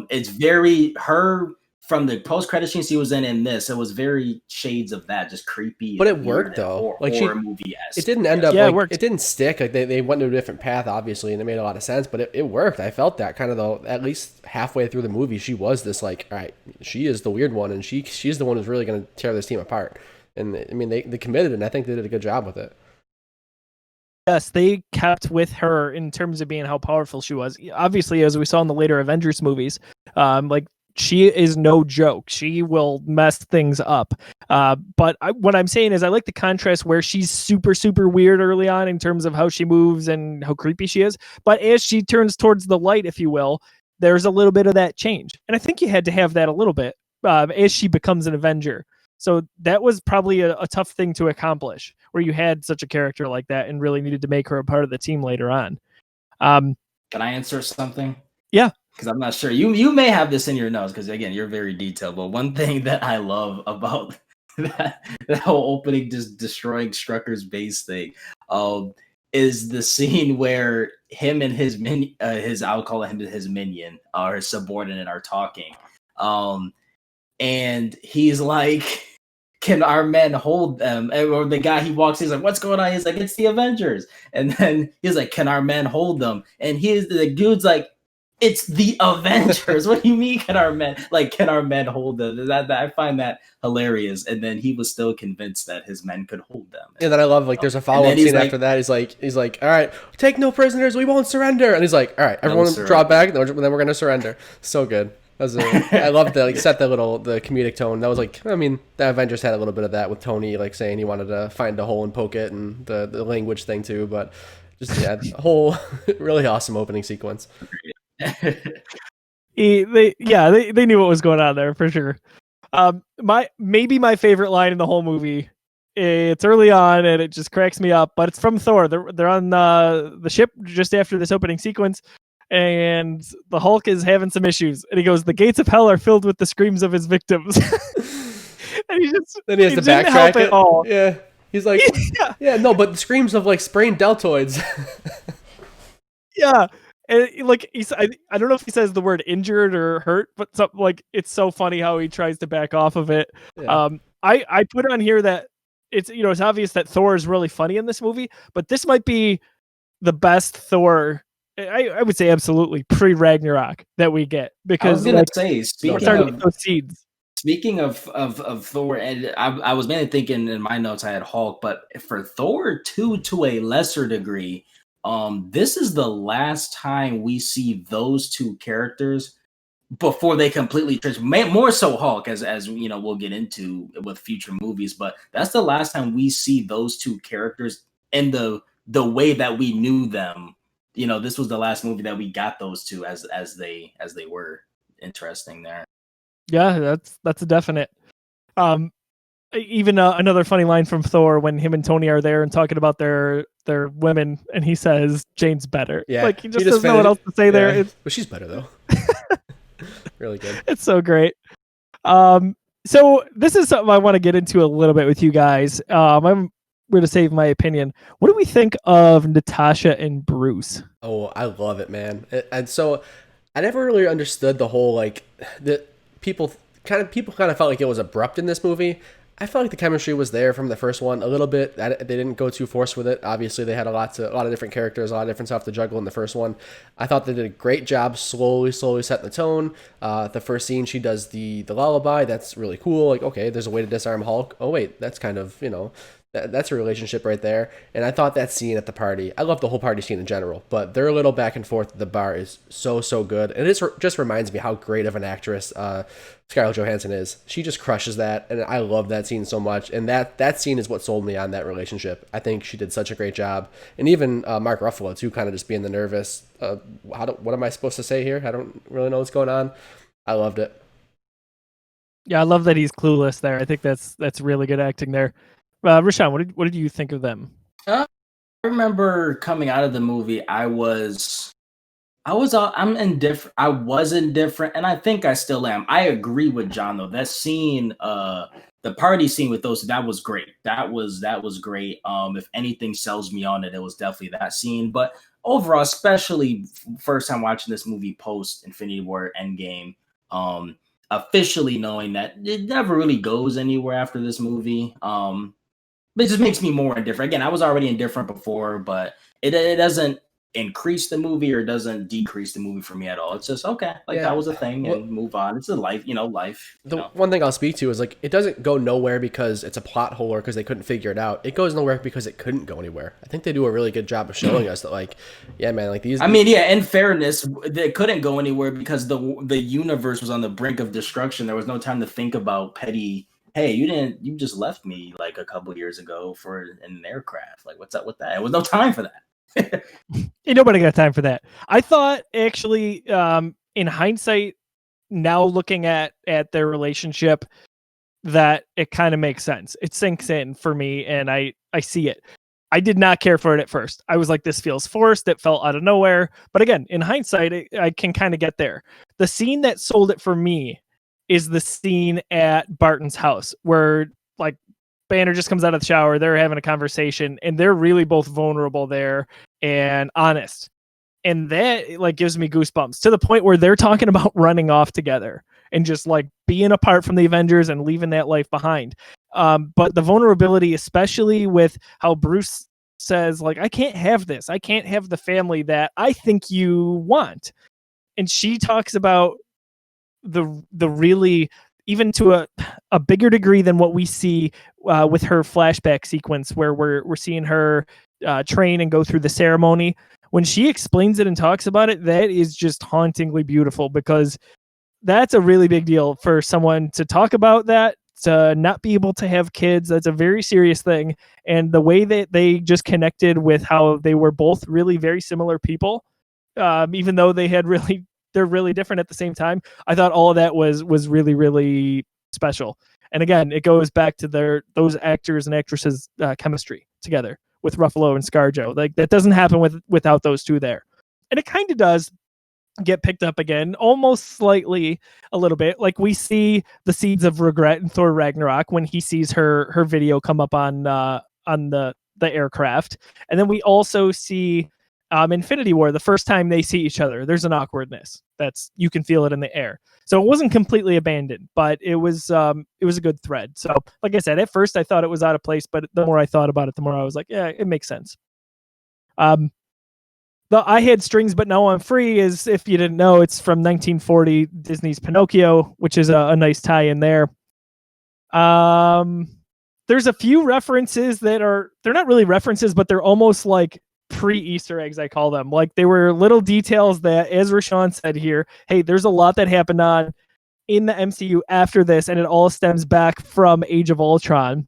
it's very her from the post-credit scene she was in this. It was very shades of that, just creepy. But it worked though. Like horror movie-esque. It didn't end up it didn't stick. Like they went to a different path, obviously, and it made a lot of sense. But it worked. I felt that kind of though. At least halfway through the movie, she was this like, all right, she is the weird one, and she's the one who's really going to tear this team apart. And I mean, they committed, and I think they did a good job with it. Yes, they kept with her in terms of being how powerful she was. Obviously, as we saw in the later Avengers movies, like she is no joke. She will mess things up. But what I'm saying is I like the contrast where she's super, super weird early on in terms of how she moves and how creepy she is. But as she turns towards the light, if you will, there's a little bit of that change. And I think you had to have that a little bit as she becomes an Avenger. So that was probably a tough thing to accomplish, where you had such a character like that and really needed to make her a part of the team later on. Can I answer something? Yeah. Because I'm not sure. You may have this in your notes, because again, you're very detailed. But one thing that I love about that whole opening, just destroying Strucker's base thing, is the scene where him and his I'll call him his minion or his subordinate are talking. And he's like, can our men hold them? Or the guy, he walks, he's like, what's going on? He's like, it's the Avengers. And then he's like, can our men hold them? And the dude's like, it's the Avengers. What do you mean, can our men hold them? I find that hilarious. And then he was still convinced that his men could hold them. And then I love, like, there's a follow-up scene after that. He's like, all right, take no prisoners, we won't surrender. And he's like, all right, everyone draw back, then we're going to surrender. So good. I loved that, like, set the comedic tone. That was like, I mean, the Avengers had a little bit of that with Tony, like, saying he wanted to find a hole and poke it, and the language thing too. But just a whole really awesome opening sequence. They knew what was going on there for sure. My favorite line in the whole movie. It's early on and it just cracks me up, but it's from Thor. They're on the ship just after this opening sequence. And the Hulk is having some issues, and he goes, "The gates of hell are filled with the screams of his victims." And he has to backtrack it. All. Yeah, he's like, yeah, no, but the screams of like sprained deltoids. Yeah, and like I don't know if he says the word injured or hurt, but something like, it's so funny how he tries to back off of it. Yeah. I put on here that it's obvious that Thor is really funny in this movie, but this might be the best Thor. I would say absolutely pre-Ragnarok that we get, because I was gonna say, speaking of Thor, and I was mainly thinking in my notes I had Hulk, but for Thor 2 to a lesser degree, this is the last time we see those two characters before they completely more so Hulk, as you know, we'll get into with future movies, but that's the last time we see those two characters in the way that we knew them. This was the last movie that we got those two as they were. Interesting there. Yeah, that's a definite. Even another funny line from Thor when him and Tony are there and talking about their women, and he says Jane's better. Yeah, like he just doesn't know what else to say there. But she's better though. Really good. It's so great. So this is something I want to get into a little bit with you guys. I'm going to save my opinion. What do we think of Natasha and Bruce? Oh, I love it, man. And so I never really understood the whole, like, the people kind of felt like it was abrupt in this movie. I felt like the chemistry was there from the first one a little bit. They didn't go too forced with it. Obviously, they had a lot of different characters, a lot of different stuff to juggle in the first one. I thought they did a great job slowly setting the tone. The first scene, she does the lullaby. That's really cool. Like, okay, there's a way to disarm Hulk. Oh, wait, that's kind of, That's a relationship right there. And I thought that scene at the party, I love the whole party scene in general, but their little back and forth at the bar is so good. And it just reminds me how great of an actress Scarlett Johansson is. She just crushes that, and I love that scene so much. And that scene is what sold me on that relationship. I think she did such a great job. And even Mark Ruffalo, too, kind of just being the nervous, what am I supposed to say here? I don't really know what's going on. I loved it. Yeah, I love that he's clueless there. I think that's really good acting there. Rashawn, what did you think of them? I remember coming out of the movie, I'm indifferent. I was indifferent, and I think I still am. I agree with John though. That scene, the party scene with those, that was great. That was great. If anything sells me on it, it was definitely that scene. But overall, especially first time watching this movie post Infinity War Endgame, officially knowing that it never really goes anywhere after this movie. But it just makes me more indifferent. Again, I was already indifferent before, but it doesn't increase the movie or doesn't decrease the movie for me at all. It's just okay, like that was a thing, and move on. It's a life, life. One thing I'll speak to is like it doesn't go nowhere because it's a plot hole or because they couldn't figure it out. It goes nowhere because it couldn't go anywhere. I think they do a really good job of showing us that, like, yeah, man, like these. I mean, yeah. In fairness, they couldn't go anywhere because the universe was on the brink of destruction. There was no time to think about petty. Hey, you just left me like a couple years ago for an aircraft. Like, what's up with that? There was no time for that. Ain't nobody got time for that. I thought actually, in hindsight, now looking at their relationship, that it kind of makes sense. It sinks in for me, and I see it. I did not care for it at first. I was like, this feels forced. It felt out of nowhere. But again, in hindsight, I can kind of get there. The scene that sold it for me is the scene at Barton's house where like Banner just comes out of the shower. They're having a conversation and they're really both vulnerable there and honest. And that like gives me goosebumps to the point where they're talking about running off together and just like being apart from the Avengers and leaving that life behind. But the vulnerability, especially with how Bruce says, like, I can't have this. I can't have the family that I think you want. And she talks about the really, even to a bigger degree than what we see with her flashback sequence where we're seeing her train and go through the ceremony. When she explains it and talks about it, that is just hauntingly beautiful, because that's a really big deal for someone to talk about, that to not be able to have kids. That's a very serious thing. And the way that they just connected with how they were both really very similar people, even though they're really different at the same time. I thought all of that was really, really special. And again, it goes back to those actors and actresses' chemistry together with Ruffalo and ScarJo. Like that doesn't happen without those two there. And it kind of does get picked up again, almost slightly a little bit. Like we see the seeds of regret in Thor Ragnarok when he sees her video come up on the aircraft. And then we also see Infinity War, the first time they see each other, there's an awkwardness you can feel it in the air. So it wasn't completely abandoned, but it was a good thread. So like I said, at first I thought it was out of place, but the more I thought about it, the more I was like, yeah, it makes sense. The I Had Strings But Now I'm Free is, if you didn't know, it's from 1940, Disney's Pinocchio, which is a nice tie in there. There's a few references they're not really references, but they're almost like pre-Easter eggs, I call them. Like they were little details that, as Rashawn said here, hey, there's a lot that happened in the MCU after this, and it all stems back from Age of Ultron.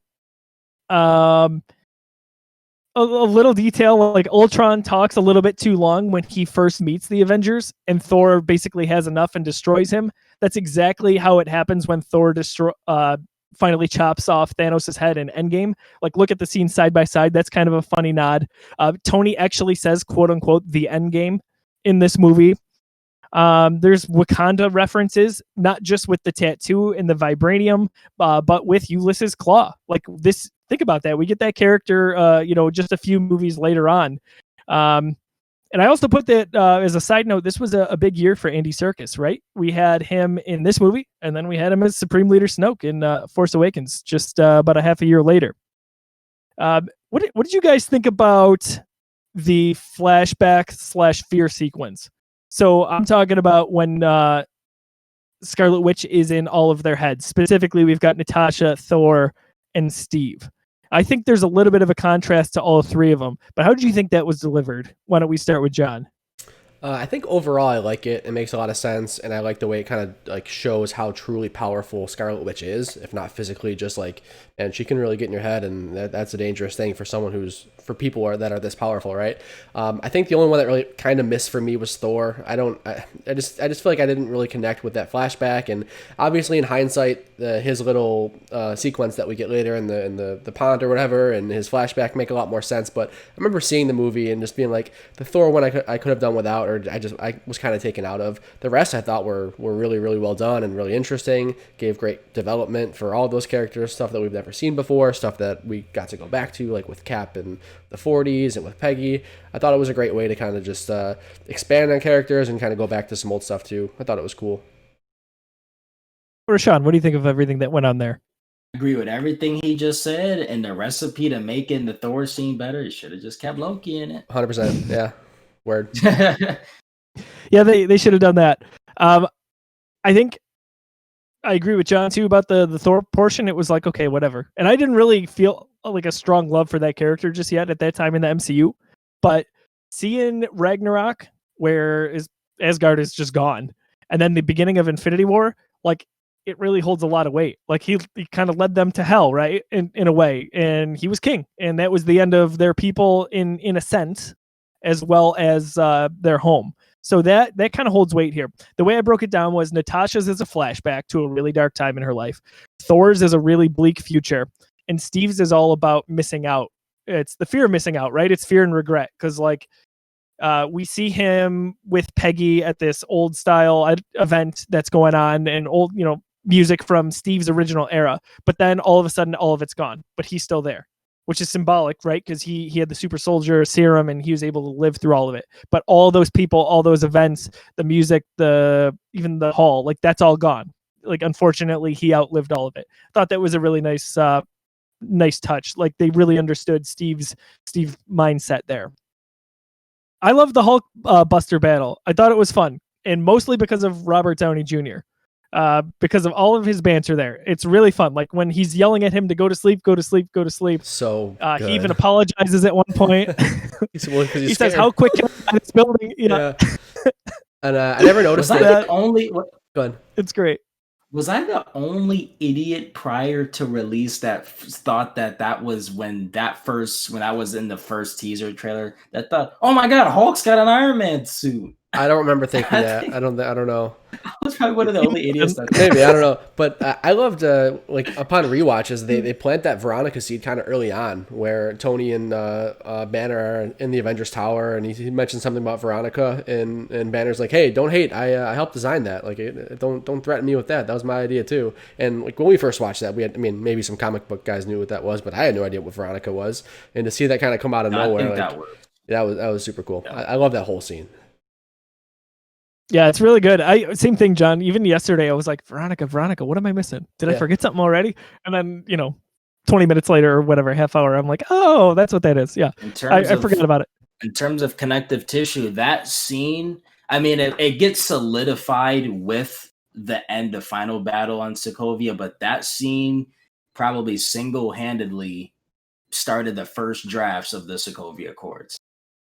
A little detail, like Ultron talks a little bit too long when he first meets the Avengers, and Thor basically has enough and destroys him. That's exactly how it happens when Thor finally chops off Thanos' head in Endgame. Like, look at the scene side by side. That's kind of a funny nod. Tony actually says, quote unquote, the Endgame in this movie. There's Wakanda references, not just with the tattoo and the vibranium, but with Ulysses Claw. Like this, think about that. We get that character, just a few movies later on. And I also put that as a side note, this was a big year for Andy Serkis, right? We had him in this movie, and then we had him as Supreme Leader Snoke in Force Awakens, just about a half a year later. What did you guys think about the flashback/fear sequence? So I'm talking about when Scarlet Witch is in all of their heads. Specifically, we've got Natasha, Thor, and Steve. I think there's a little bit of a contrast to all three of them. But how did you think that was delivered? Why don't we start with John? I think overall I like it. It makes a lot of sense, and I like the way it kind of like shows how truly powerful Scarlet Witch is, if not physically, just like, and she can really get in your head, and that's a dangerous thing for someone for people that are this powerful, right? I think the only one that really kind of missed for me was Thor. I just feel like I didn't really connect with that flashback, and obviously in hindsight, his little sequence that we get later in the pond or whatever, and his flashback make a lot more sense. But I remember seeing the movie and just being like, the Thor one I could have done without, or I was kind of taken out of. The rest I thought were really, really well done and really interesting, gave great development for all those characters, stuff that we've never seen before, stuff that we got to go back to, like with Cap in the 40s and with Peggy. I thought it was a great way to kind of just expand on characters and kind of go back to some old stuff too. I thought it was cool. Rashawn, what do you think of everything that went on there? I agree with everything he just said, and the recipe to making the Thor scene better, you should have just kept Loki in it. 100%, yeah. Word. Yeah, they should have done that. I think I agree with John too about the Thor portion. It was like, okay, whatever. And I didn't really feel like a strong love for that character just yet at that time in the MCU. But seeing Ragnarok, where Asgard is just gone, and then the beginning of Infinity War, like, it really holds a lot of weight. Like, he kind of led them to hell, right? In a way. And he was king. And that was the end of their people in a sense, as well as their home. So that kind of holds weight here. The way I broke it down was Natasha's is a flashback to a really dark time in her life. Thor's is a really bleak future. And Steve's is all about missing out. It's the fear of missing out, right? It's fear and regret. Because, like, we see him with Peggy at this old style event that's going on, and old, music from Steve's original era. But then all of a sudden, all of it's gone. But he's still there, which is symbolic, right? Because he had the super soldier serum and he was able to live through all of it. But all those people, all those events, the music, even the hall, like, that's all gone. Like, unfortunately, he outlived all of it. Thought that was a really nice touch. Like, they really understood Steve's mindset there. I love the Hulk Buster battle. I thought it was fun, and mostly because of Robert Downey Jr. Because of all of his banter there. It's really fun. Like, when he's yelling at him to go to sleep, go to sleep, go to sleep. So he even apologizes at one point. he says, "How quick can I find this building?" Yeah. And I never noticed was that. Go ahead. It's great. Was I the only idiot prior to release that thought that was when I was in the first teaser trailer that thought, oh my God, Hulk's got an Iron Man suit? I don't remember thinking that. I don't know. I was probably one of the only idiots. Maybe, I don't know. But I loved, like, upon rewatches, they plant that Veronica seed kind of early on, where Tony and Banner are in the Avengers Tower, and he mentioned something about Veronica, and Banner's like, hey, don't hate. I helped design that. Like, don't threaten me with that. That was my idea too. And, like, when we first watched that, maybe some comic book guys knew what that was, but I had no idea what Veronica was. And to see that kind of come out of nowhere, like, that was super cool. Yeah. I love that whole scene. Yeah, it's really good. Same thing, John. Even yesterday, I was like, Veronica, what am I missing? Did I forget something already? And then, 20 minutes later or whatever, half hour, I'm like, oh, that's what that is. Yeah, I forgot about it. In terms of connective tissue, that scene, I mean, it gets solidified with the end of Final Battle on Sokovia, but that scene probably single-handedly started the first drafts of the Sokovia Accords.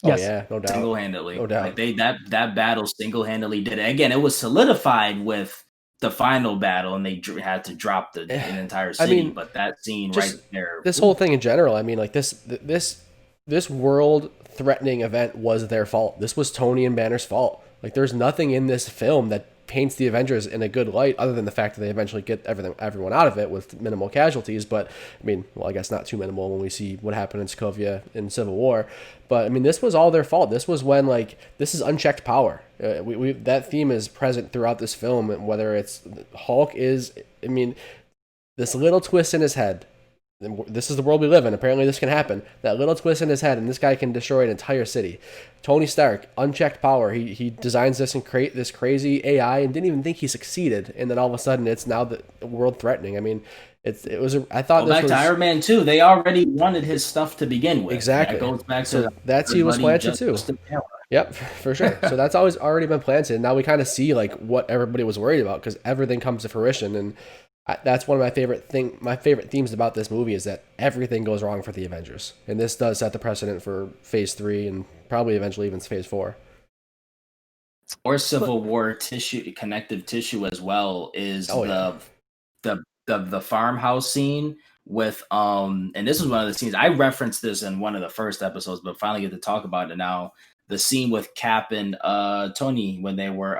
Yes. Oh yeah, no doubt. Single-handedly. No doubt. Like that battle single-handedly did it. Again, it was solidified with the final battle, and they had to drop an entire city. But that scene right there, this whole thing in general, I mean, like this world-threatening event was their fault. This was Tony and Banner's fault. Like, there's nothing in this film that paints the Avengers in a good light, other than the fact that they eventually get everyone out of it with minimal casualties. But I mean, well, I guess not too minimal when we see what happened in Sokovia in Civil War. But I mean, this was all their fault. This was when, like, this is unchecked power. That theme is present throughout this film, and whether it's Hulk is, I mean, this little twist in his head. This is the world we live in. Apparently this can happen. That little twist in his head, and this guy can destroy an entire city. Tony Stark, unchecked power. He designs this and create this crazy AI and didn't even think he succeeded. And then all of a sudden it's now the world threatening. I mean, I thought this was... back to Iron Man 2. They already wanted his stuff to begin with. Exactly. That goes back to that's he was planted too. Yep, for sure. So that's always already been planted. Now we kind of see, like, what everybody was worried about, because everything comes to fruition. And That's one of my favorite themes about this movie is that everything goes wrong for the Avengers, and this does set the precedent for Phase 3 and probably eventually even Phase 4. Or Civil War tissue, connective tissue as well is the farmhouse scene with and this is one of the scenes I referenced this in one of the first episodes, but finally get to talk about it now. The scene with Cap and Tony when they were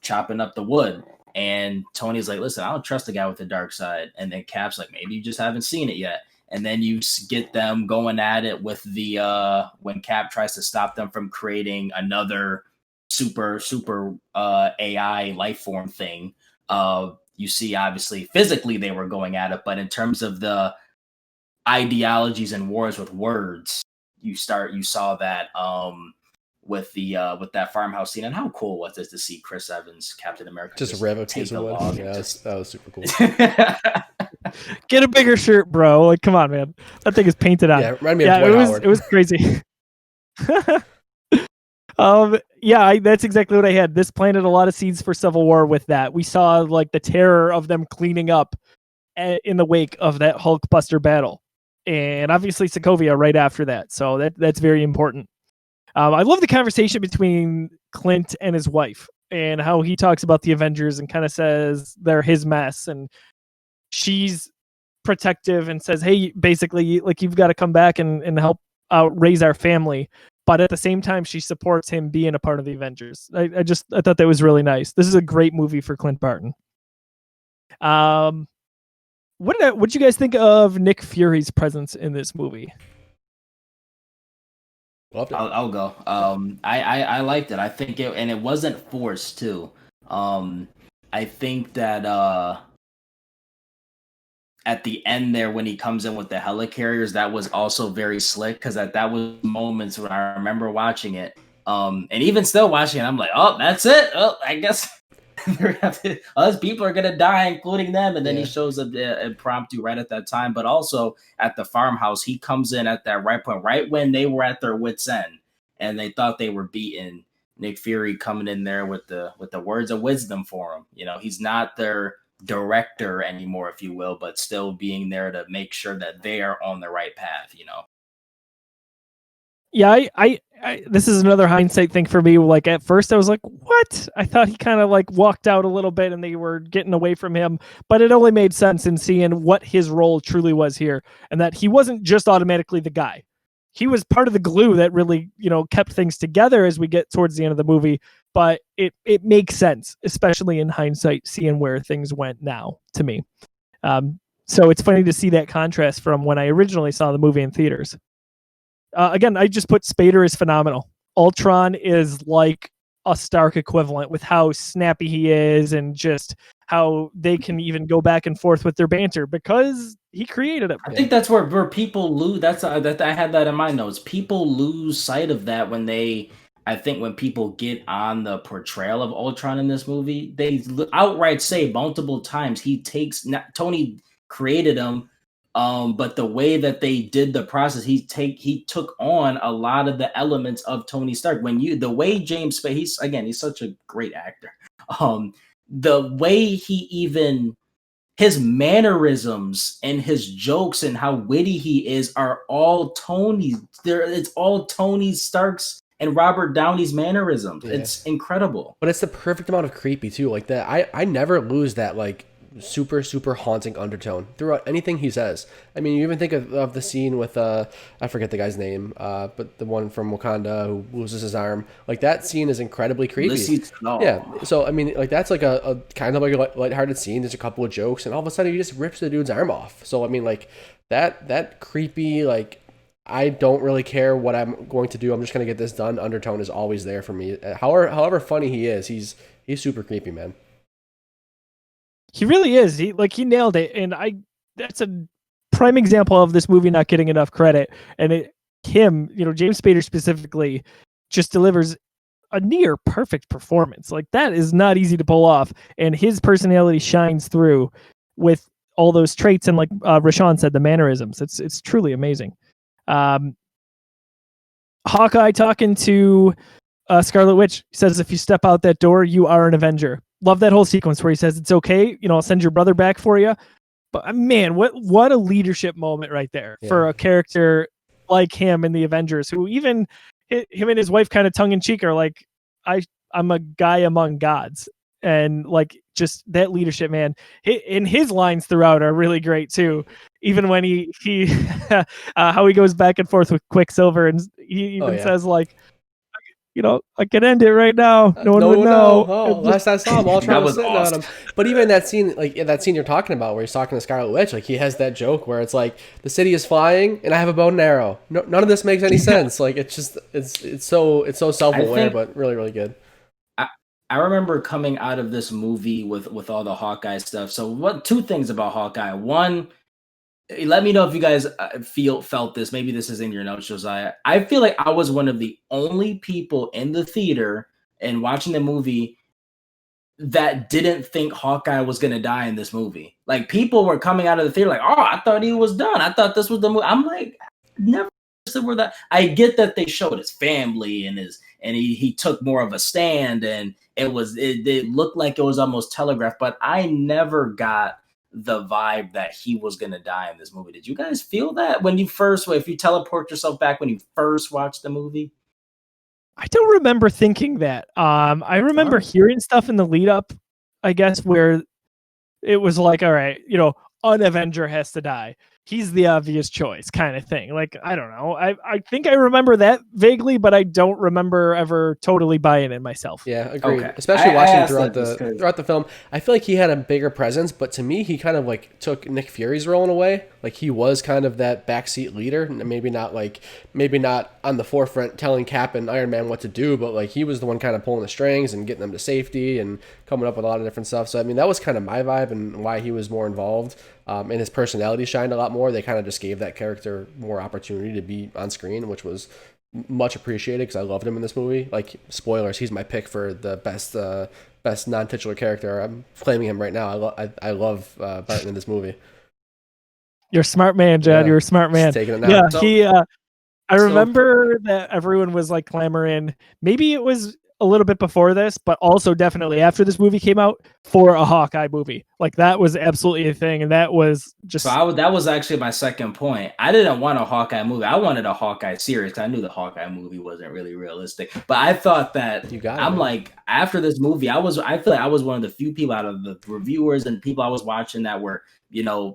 chopping up the wood. And Tony's like, listen, I don't trust the guy with the dark side. And then Cap's like, maybe you just haven't seen it yet. And then you get them going at it with the when Cap tries to stop them from creating another super AI life form thing. You see, obviously, physically they were going at it, but in terms of the ideologies and wars with words, you saw that with that farmhouse scene. And how cool was it to see Chris Evans, Captain America, just rev a piece of wood? Yeah, that was super cool. Get a bigger shirt, bro. Like, come on, man. That thing is painted on. Yeah, remind me of Dwight Howard. It was crazy. That's exactly what I had. This planted a lot of seeds for Civil War with that. We saw like the terror of them cleaning up in the wake of that Hulkbuster battle. And obviously Sokovia right after that. So that's very important. I love the conversation between Clint and his wife and how he talks about the Avengers and kind of says they're his mess. And she's protective and says, hey, basically, like, you've got to come back and help out raise our family. But at the same time, she supports him being a part of the Avengers. I thought that was really nice. This is a great movie for Clint Barton. What did you guys think of Nick Fury's presence in this movie? I'll go. I liked it. I think it wasn't forced too. I think that at the end there when he comes in with the helicarriers, that was also very slick because that was moments when I remember watching it. And even still watching it, I'm like, oh, that's it. Oh, I guess us people are gonna die, including them. And then he shows up impromptu right at that time. But also at the farmhouse, he comes in at that right point, right when they were at their wits' end and they thought they were beaten. Nick Fury coming in there with the words of wisdom for him. You know, he's not their director anymore, if you will, but still being there to make sure that they are on the right path, you know. Yeah, I this is another hindsight thing for me. Like, at first I was like, what? I thought he kind of like walked out a little bit and they were getting away from him, but it only made sense in seeing what his role truly was here and that he wasn't just automatically the guy. He was part of the glue that really, kept things together as we get towards the end of the movie. But it makes sense, especially in hindsight, seeing where things went now to me. So it's funny to see that contrast from when I originally saw the movie in theaters. Again, I just put Spader is phenomenal. Ultron is like a Stark equivalent with how snappy he is and just how they can even go back and forth with their banter because he created it. I think that's where people lose. That I had that in my notes. People lose sight of that when people get on the portrayal of Ultron in this movie, they outright say multiple times Tony created him. But the way that they did the process, he took on a lot of the elements of Tony Stark. The way James Spader, he's such a great actor. The way his mannerisms and his jokes and how witty he is are all Tony. It's all Tony Stark's and Robert Downey's mannerisms. Yeah. It's incredible. But it's the perfect amount of creepy too. Like that, I never lose that like super haunting undertone throughout anything he says. I mean, you even think of the scene with I forget the guy's name, but the one from Wakanda who loses his arm. Like that scene is incredibly creepy. Yeah. So I mean, like that's like a kind of like a lighthearted scene. There's a couple of jokes, and all of a sudden he just rips the dude's arm off. So I mean, like that creepy, like I don't really care what I'm going to do. I'm just gonna get this done. Undertone is always there for me. However funny he is, he's super creepy, man. He really is. He nailed it, and that's a prime example of this movie not getting enough credit. And James Spader specifically, just delivers a near perfect performance. Like that is not easy to pull off, and his personality shines through with all those traits. And like Rashawn said, the mannerisms. It's truly amazing. Hawkeye talking to Scarlet Witch says, "If you step out that door, you are an Avenger." love that whole sequence where he says, "It's okay, I'll send your brother back for you." But man, what a leadership moment right there for a character like him in the Avengers, who even him and his wife kind of tongue in cheek are like, I'm a guy among gods. And like just that leadership, man. And his lines throughout are really great too. Even when he how he goes back and forth with Quicksilver, and he even says like, I can end it right now. No one would know. Oh, last I saw him, Ultron was sitting awesome. on him. But even that scene, like that scene you're talking about, where he's talking to Scarlet Witch, like he has that joke where it's like the city is flying and I have a bow and arrow. No, none of this makes any sense. Like it's just it's so self-aware, but really really good. I remember coming out of this movie with all the Hawkeye stuff. So two things about Hawkeye. One, let me know if you guys felt this. Maybe this is in your notes, Josiah. I feel like I was one of the only people in the theater and watching the movie that didn't think Hawkeye was going to die in this movie. Like people were coming out of the theater like, oh, I thought he was done. I thought this was the movie. I'm like, never where that. I get that they showed his family and he took more of a stand, and it looked like it was almost telegraphed, but I never got the vibe that he was going to die in this movie. Did you guys feel that if you teleport yourself back when you first watched the movie? I don't remember thinking that. I remember hearing stuff in the lead up, I guess, where it was like, all right, an Avenger has to die. He's the obvious choice kind of thing. Like, I don't know. I think I remember that vaguely, but I don't remember ever totally buying it myself. Yeah, agreed. Okay. Especially watching throughout the film. I feel like he had a bigger presence, but to me, he kind of like took Nick Fury's role in a way. Like he was kind of that backseat leader. Maybe not on the forefront telling Cap and Iron Man what to do, but like he was the one kind of pulling the strings and getting them to safety and coming up with a lot of different stuff. So I mean, that was kind of my vibe and why he was more involved. And his personality shined a lot more. They kind of just gave that character more opportunity to be on screen, which was much appreciated because I loved him in this movie. Like, spoilers, he's my pick for the best non-titular character. I'm claiming him right now. I love Barton in this movie. You're a smart man, Jed. Yeah, you're a smart man. Taking it now. Yeah, I remember that everyone was like clamoring. Maybe it was a little bit before this, but also definitely after this movie came out, for a Hawkeye movie. Like that was absolutely a thing, and that was just. So that was actually my second point. I didn't want a Hawkeye movie. I wanted a Hawkeye series because I knew the Hawkeye movie wasn't really realistic. But I thought that like after this movie, I feel like I was one of the few people out of the reviewers and people I was watching that were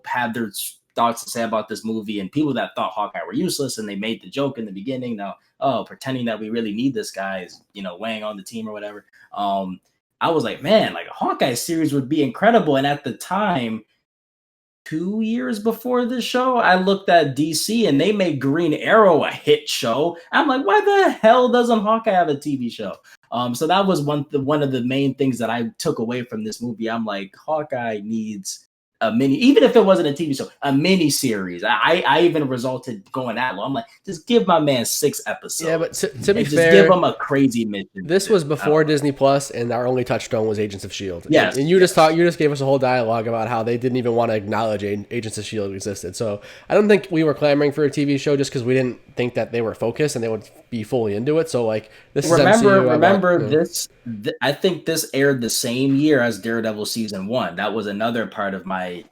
had their thoughts to say about this movie, and people that thought Hawkeye were useless, and they made the joke in the beginning. Now, pretending that we really need this guy is, weighing on the team or whatever. I was like, man, like a Hawkeye series would be incredible. And at the time, 2 years before this show, I looked at DC and they made Green Arrow a hit show. I'm like, why the hell doesn't Hawkeye have a TV show? So that was one of the main things that I took away from this movie. I'm like, Hawkeye needs a mini, even if it wasn't a TV show, a mini series. I even resulted going that long. I'm like, just give my man 6 episodes. Yeah, but to be fair, just give him a crazy mission. This was before Disney Plus, and our only touchstone was Agents of S.H.I.E.L.D. Yes, and you just gave us a whole dialogue about how they didn't even want to acknowledge Agents of S.H.I.E.L.D. existed. So I don't think we were clamoring for a TV show just because we didn't think that they were focused and they would be fully into it. So like this is MCU. Remember this? I think this aired the same year as Daredevil season 1. That was another part of my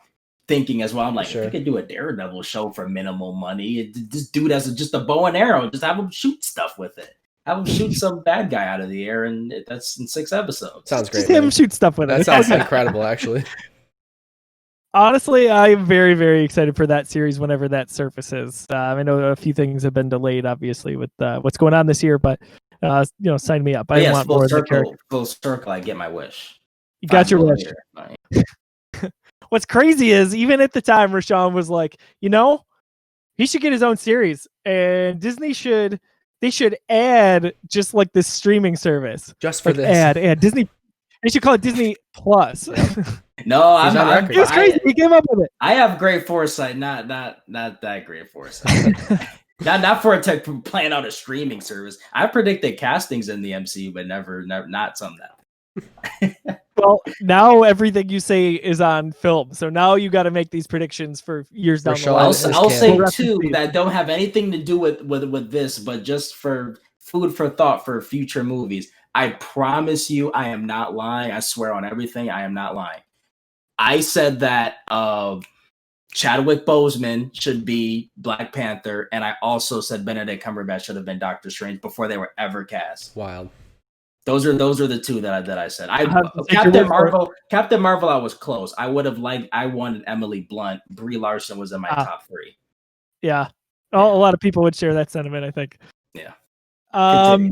thinking as well. I'm like, if you could do a Daredevil show for minimal money, this dude has just a bow and arrow, just have him shoot stuff with it. Have him shoot some bad guy out of the air, and that's in 6 episodes. Sounds great. Just have him shoot stuff with it. That sounds incredible, actually. Honestly, I'm very, very excited for that series whenever that surfaces. I know a few things have been delayed, obviously, with what's going on this year, but sign me up. I want more of the character. Full circle, I get my wish. You got your wish. What's crazy is even at the time, Rashawn was like, he should get his own series, and Disney should add just like this streaming service just for like, this. Add Disney. They should call it Disney Plus. No, it was crazy. He came up with it. I have great foresight, not that great foresight. not for to plan out a streaming service. I predicted castings in the MCU, but never not some that. Well, now everything you say is on film, so now you got to make these predictions for years down the line. I'll say two that don't have anything to do with this, but just for food for thought for future movies. I promise you, I am not lying. I swear on everything, I am not lying. I said that Chadwick Boseman should be Black Panther, and I also said Benedict Cumberbatch should have been Doctor Strange before they were ever cast. Wild. Those are the two that I said. Captain Marvel, I was close. I wanted Emily Blunt. Brie Larson was in my top 3. Yeah. A lot of people would share that sentiment, I think. Yeah. I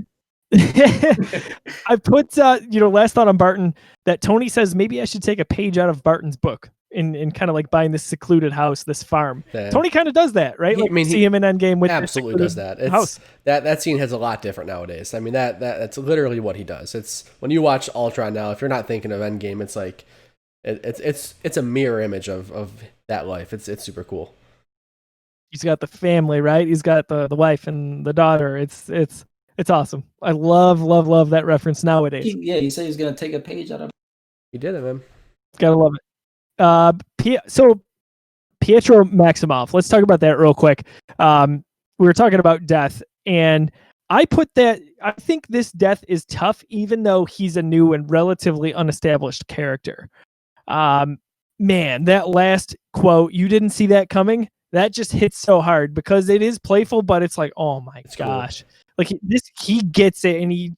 put last thought on Barton, that Tony says maybe I should take a page out of Barton's book in kind of like buying this secluded house, this farm. Yeah. Tony kind of does that, right? He see him in Endgame with absolutely does that. House. That scene has a lot different nowadays. I mean, that's literally what he does. It's when you watch Ultron now, if you're not thinking of Endgame, it's like it's a mirror image of that life. It's super cool. He's got the family, right? He's got the wife and the daughter. It's awesome. I love that reference nowadays. He said he's gonna take a page out of. He did it, man. Gotta love it. So Pietro Maximoff. Let's talk about that real quick. We were talking about death, and I put that. I think this death is tough, even though he's a new and relatively unestablished character. Man, that last quote, "You didn't see that coming." That just hits so hard because it is playful, but it's like, oh my gosh. Cool. Like he gets it, and he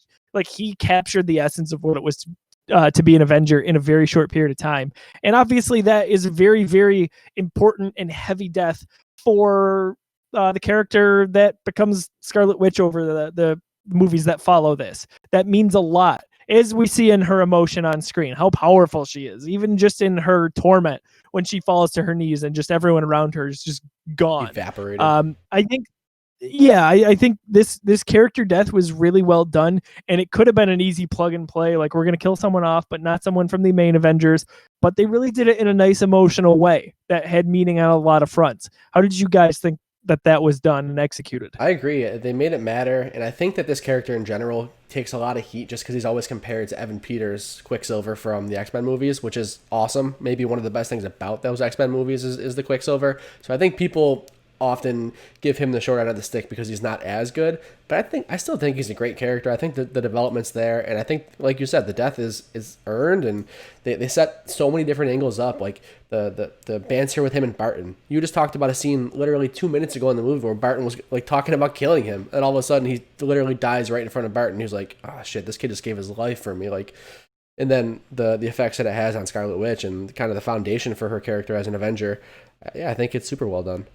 captured the essence of what it was to be an Avenger in a very short period of time. And obviously that is a very, very important and heavy death for the character that becomes Scarlet Witch over the movies that follow this. That means a lot, as we see in her emotion on screen, how powerful she is, even just in her torment when she falls to her knees and just everyone around her is just gone. Evaporated. I think this character death was really well done, and it could have been an easy plug and play, like we're going to kill someone off, but not someone from the main Avengers. But they really did it in a nice emotional way that had meaning on a lot of fronts. How did you guys think that was done and executed? I agree. They made it matter, and I think that this character in general takes a lot of heat just because he's always compared to Evan Peters' Quicksilver from the X-Men movies, which is awesome. Maybe one of the best things about those X-Men movies is the Quicksilver. So I think people often give him the short end of the stick because he's not as good, but I still think he's a great character. I think the development's there, and I think, like you said, the death is earned, and they set so many different angles up, like the banter with him and Barton. You just talked about a scene literally 2 minutes ago in the movie where Barton was like talking about killing him, and all of a sudden he literally dies right in front of Barton. He's like, oh shit, this kid just gave his life for me. Like, and then the effects that it has on Scarlet Witch and kind of the foundation for her character as an Avenger. Yeah, I think it's super well done.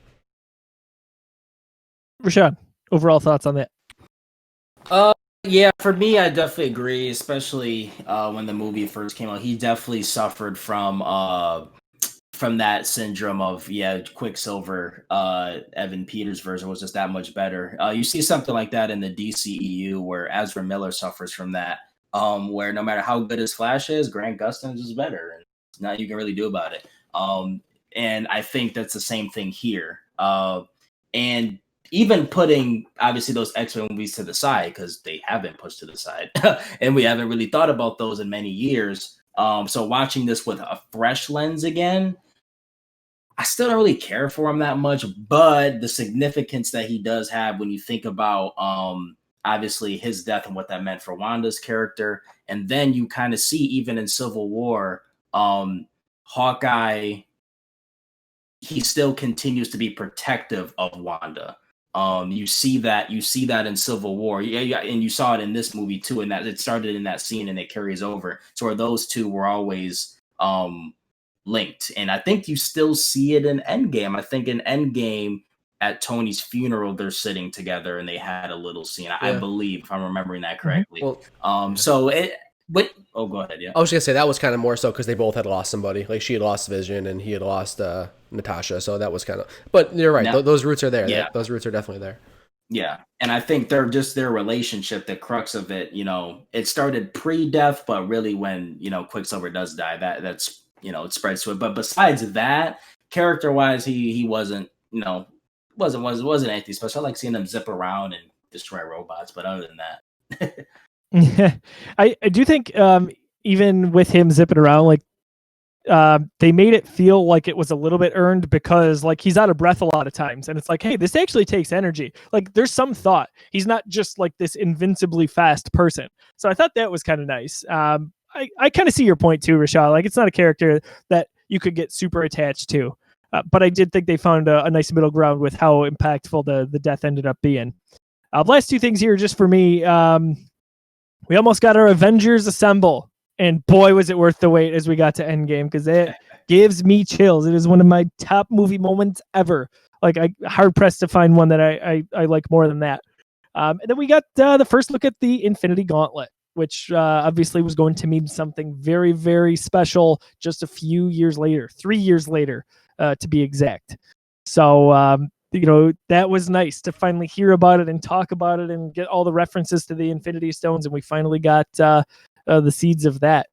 Rashad, overall thoughts on that? Yeah, for me, I definitely agree, especially when the movie first came out. He definitely suffered from that syndrome of, Quicksilver, Evan Peters' version was just that much better. You see something like that in the DCEU where Ezra Miller suffers from that, where no matter how good his Flash is, Grant Gustin is just better, and there's nothing you can really do about it. And I think that's the same thing here. And even putting, obviously, those X-Men movies to the side, because they have been pushed to the side, and we haven't really thought about those in many years. So watching this with a fresh lens again, I still don't really care for him that much, but the significance that he does have when you think about, obviously, his death and what that meant for Wanda's character, and then you kind of see, even in Civil War, Hawkeye, he still continues to be protective of Wanda. You see that in Civil War, yeah, and you saw it in this movie too, and that it started in that scene and it carries over. So where those two were always linked, and I think you still see it in Endgame. I think in Endgame, at Tony's funeral, they're sitting together and they had a little scene. I believe, if I'm remembering that correctly. Well, so it. But go ahead. Yeah, I was gonna say that was kind of more so because they both had lost somebody. Like she had lost Vision and he had lost Natasha. So that was kind of. But you're right. Those roots are there. Yeah, those roots are definitely there. Yeah, and I think they're just their relationship, the crux of it. It started pre-death, but really when Quicksilver does die, that's it spreads to it. But besides that, character-wise, he wasn't wasn't anything special. I like seeing them zip around and destroy robots, but other than that. I do think even with him zipping around, like they made it feel like it was a little bit earned because like he's out of breath a lot of times, and it's like, hey, this actually takes energy. Like there's some thought. He's not just like this invincibly fast person. So I thought that was kind of nice. I kind of see your point too, Rashad. Like it's not a character that you could get super attached to, but I did think they found a nice middle ground with how impactful the death ended up being. Last two things here, just for me. We almost got our Avengers Assemble. And boy, was it worth the wait as we got to Endgame, because it gives me chills. It is one of my top movie moments ever. Like, I hard pressed to find one that I like more than that. And then we got the first look at the Infinity Gauntlet, which obviously was going to mean something very, very special just a few years later, 3 years later, to be exact. So, that was nice to finally hear about it and talk about it and get all the references to the Infinity Stones. And we finally got the seeds of that.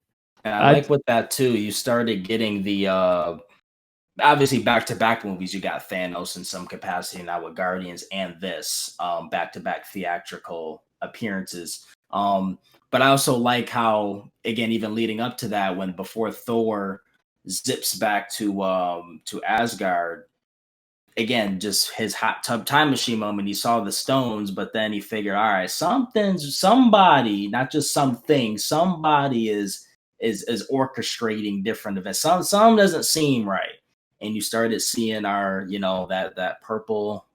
And I like with that too. You started getting the obviously back-to-back movies. You got Thanos in some capacity now with Guardians and this back-to-back theatrical appearances. But I also like how, again, even leading up to that, when before Thor zips back to Asgard, again, just his hot tub time machine moment. He saw the stones, but then he figured, all right, somebody, not just something, somebody is orchestrating different events. Some doesn't seem right, and you started seeing our, that purple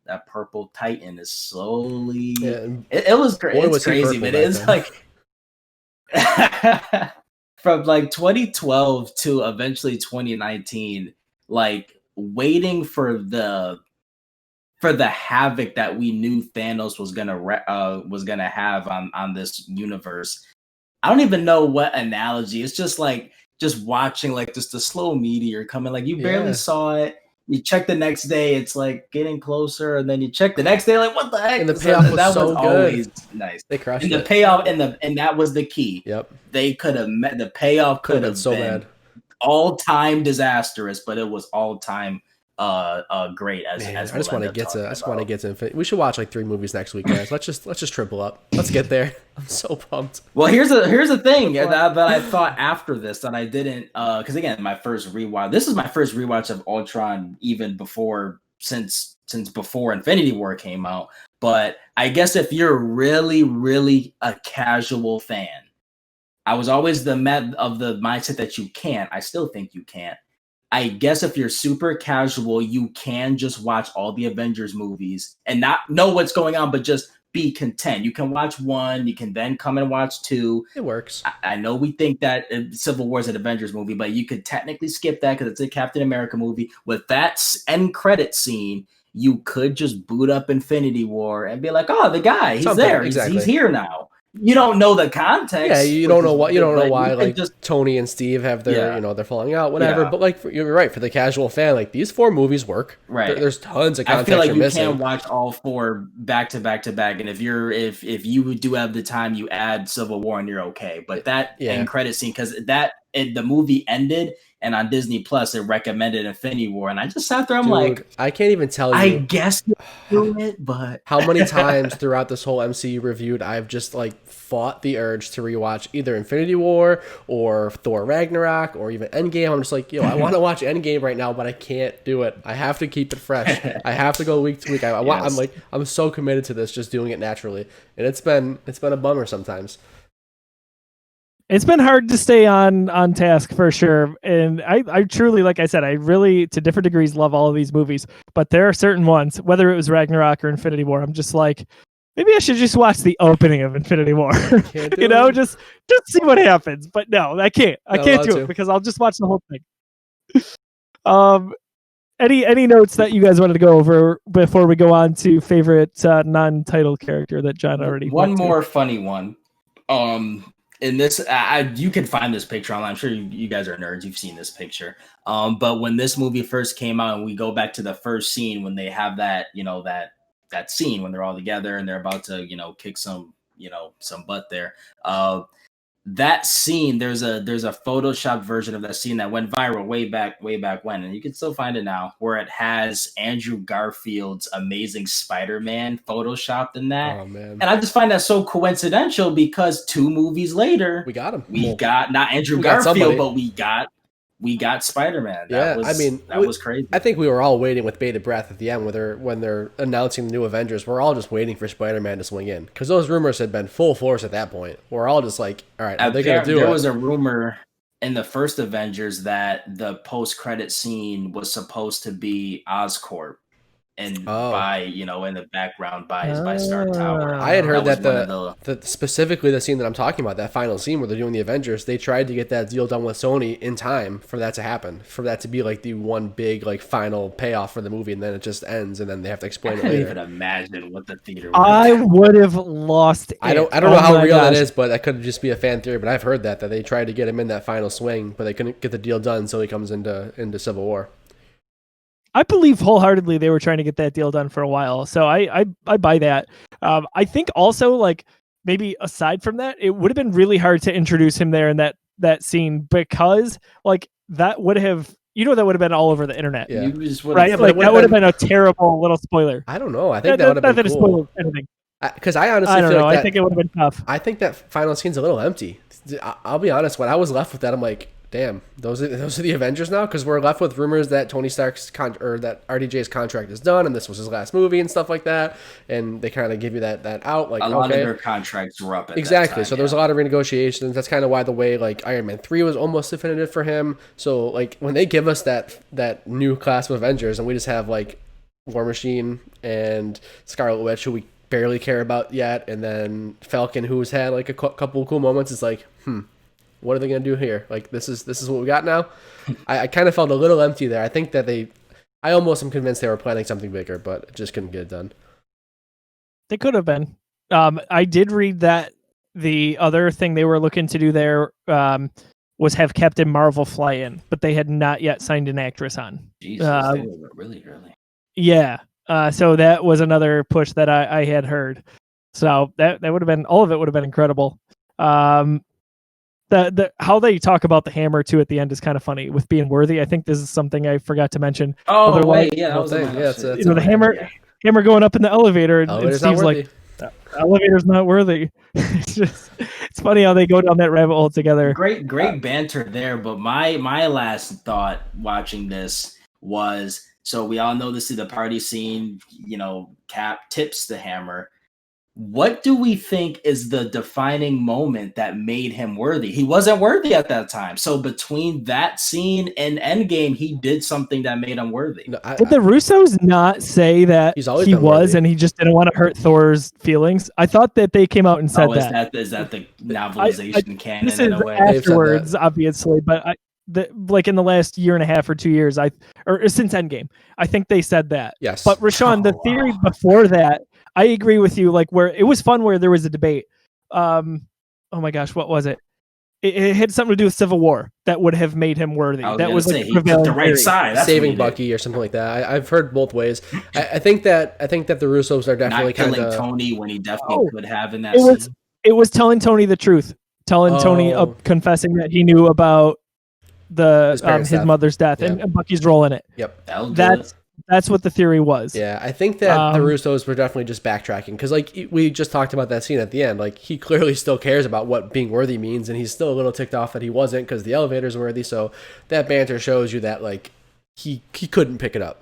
Titan is slowly. Yeah. It was great. It's crazy, but it's like from like 2012 to eventually 2019, like. Waiting for the havoc that we knew Thanos was gonna have on this universe. I don't even know what analogy. It's just like watching like just the slow meteor coming. Like you barely saw it. You check the next day, it's like getting closer, and then you check the next day, like what the heck? And the payoff was so good. Always nice. They crushed it. And the payoff and that was the key. Yep. They could have met the payoff. Could have so been bad. All-time disastrous, but it was all-time great. I just want to get to Infinity. We should watch like 3 movies next week, guys. Let's just triple up. Let's get there. I'm so pumped. Well, here's the thing that I thought after this that I didn't, because again, my first rewatch. This is my first rewatch of Ultron, even before since before Infinity War came out. But I guess if you're really, really a casual fan. I was always of the mindset that you can't. I still think you can't. I guess if you're super casual, you can just watch all the Avengers movies and not know what's going on, but just be content. You can watch 1, you can then come and watch 2. It works. I know we think that Civil War is an Avengers movie, but you could technically skip that because it's a Captain America movie. With that end credit scene, you could just boot up Infinity War and be like, oh, the guy, he's there. Exactly. He's here now. You don't know the context. Yeah, you don't know why like Tony and Steve have their they're falling out, whatever. Yeah. But like you're right, for the casual fan, like these 4 movies work. Right. There's tons of context. I feel like you're you missing. can't watch all 4 back to back to back, and if you do have the time, you add Civil War and you're okay. But that end credit scene, because the movie ended. And on Disney Plus, it recommended Infinity War, and I just sat there. I'm like, I can't even tell you. I guess you do it, but how many times throughout this whole MCU reviewed, I've just like fought the urge to rewatch either Infinity War or Thor Ragnarok or even Endgame. I'm just like, I want to watch Endgame right now, but I can't do it. I have to keep it fresh. I have to go week to week. I'm so committed to this, just doing it naturally, and it's been a bummer sometimes. It's been hard to stay on task for sure. And I truly, like I said, I really, to different degrees, love all of these movies. But there are certain ones, whether it was Ragnarok or Infinity War, I'm just like, maybe I should just watch the opening of Infinity War. Just see what happens. But no, I can't. I can't do it because I'll just watch the whole thing. Any notes that you guys wanted to go over before we go on to favorite non-title character that John already One more funny one. In this, you can find this picture online. I'm sure you guys are nerds. You've seen this picture. But when this movie first came out, and we go back to the first scene when they have that scene when they're all together and they're about to, kick some butt there. That scene, there's a Photoshop version of that scene that went viral way back when, and you can still find it now, where it has Andrew Garfield's Amazing Spider-Man photoshopped in that. Oh man! And I just find that so coincidental because 2 movies later, we got him. We got not Andrew Garfield, but we got we got Spider-Man. Yeah, That was crazy. I think we were all waiting with bated breath at the end when they're announcing the new Avengers. We're all just waiting for Spider-Man to swing in because those rumors had been full force at that point. We're all just like, all right, are they going to do it? There was a rumor in the first Avengers that the post-credit scene was supposed to be Oscorp. And by in the background by Stark Tower. I had heard that specifically the scene that I'm talking about, that final scene where they're doing the Avengers, they tried to get that deal done with Sony in time for that to happen, for that to be like the one big like final payoff for the movie, and then it just ends, and then they have to explain it later. I can't even imagine what the theater. I would have lost it. I don't know how real that is, but that could just be a fan theory. But I've heard that they tried to get him in that final swing, but they couldn't get the deal done until he comes into Civil War. I believe wholeheartedly they were trying to get that deal done for a while, so I buy that. I think also, like, maybe aside from that, it would have been really hard to introduce him there in that scene, because like that would have that would have been all over the internet. Yeah. Right? Like that would have been a terrible little spoiler. I don't know. I think that would have been cool. Because I honestly feel like I think it would have been tough. I think that final scene's a little empty. I'll be honest. When I was left with that, I'm like, damn, those are the Avengers now, because we're left with rumors that Tony Stark's that RDJ's contract is done, and this was his last movie and stuff like that, and they kind of give you that out, like, a lot of their contracts were up at exactly. That time, so there was a lot of renegotiations. That's kind of why the way like Iron Man 3 was almost definitive for him. So like when they give us that new class of Avengers, and we just have like War Machine and Scarlet Witch, who we barely care about yet, and then Falcon, who's had like a couple of cool moments, it's like, what are they going to do here? Like, this is what we got now? I kind of felt a little empty there. I think that I almost am convinced they were planning something bigger, but just couldn't get it done. They could have been. I did read that the other thing they were looking to do there was have Captain Marvel fly in, but they had not yet signed an actress on. Jesus, they were really early. Yeah. So that was another push that I had heard. So that would have been, all of it would have been incredible. The how they talk about the hammer too at the end is kind of funny with being worthy. I think this is something I forgot to mention. Oh, wait, yeah, that was the hammer going up in the elevator, and Steve's like, the elevator's not worthy. It's funny how they go down that rabbit hole together. Great banter there. But my last thought watching this was, so we all know this is the party scene. Cap tips the hammer. What do we think is the defining moment that made him worthy? He wasn't worthy at that time. So between that scene and Endgame, he did something that made him worthy. Did the Russos not say that he was and he just didn't want to hurt Thor's feelings? I thought that they came out and said that. Is that the novelization canon this in is a way? afterwards, obviously, but like in the last year and a half or 2 years, or since Endgame, I think they said that. Yes. But Rashawn, the theory before that, I agree with you. Like where it was fun, where there was a debate. Oh my gosh, what was it? It had something to do with Civil War that would have made him worthy. That was like he took the right side. That's saving Bucky or something like that. I've heard both ways. I think that the Russos are definitely not killing Tony when he definitely could have in that scene. It was telling Tony the truth, Tony confessing that he knew about his mother's death, and Bucky's role in it. Yep, that's what the theory was. Yeah, I think that the Russos were definitely just backtracking, because like we just talked about that scene at the end. Like he clearly still cares about what being worthy means, and he's still a little ticked off that he wasn't because the elevator's worthy. So that banter shows you that like he couldn't pick it up,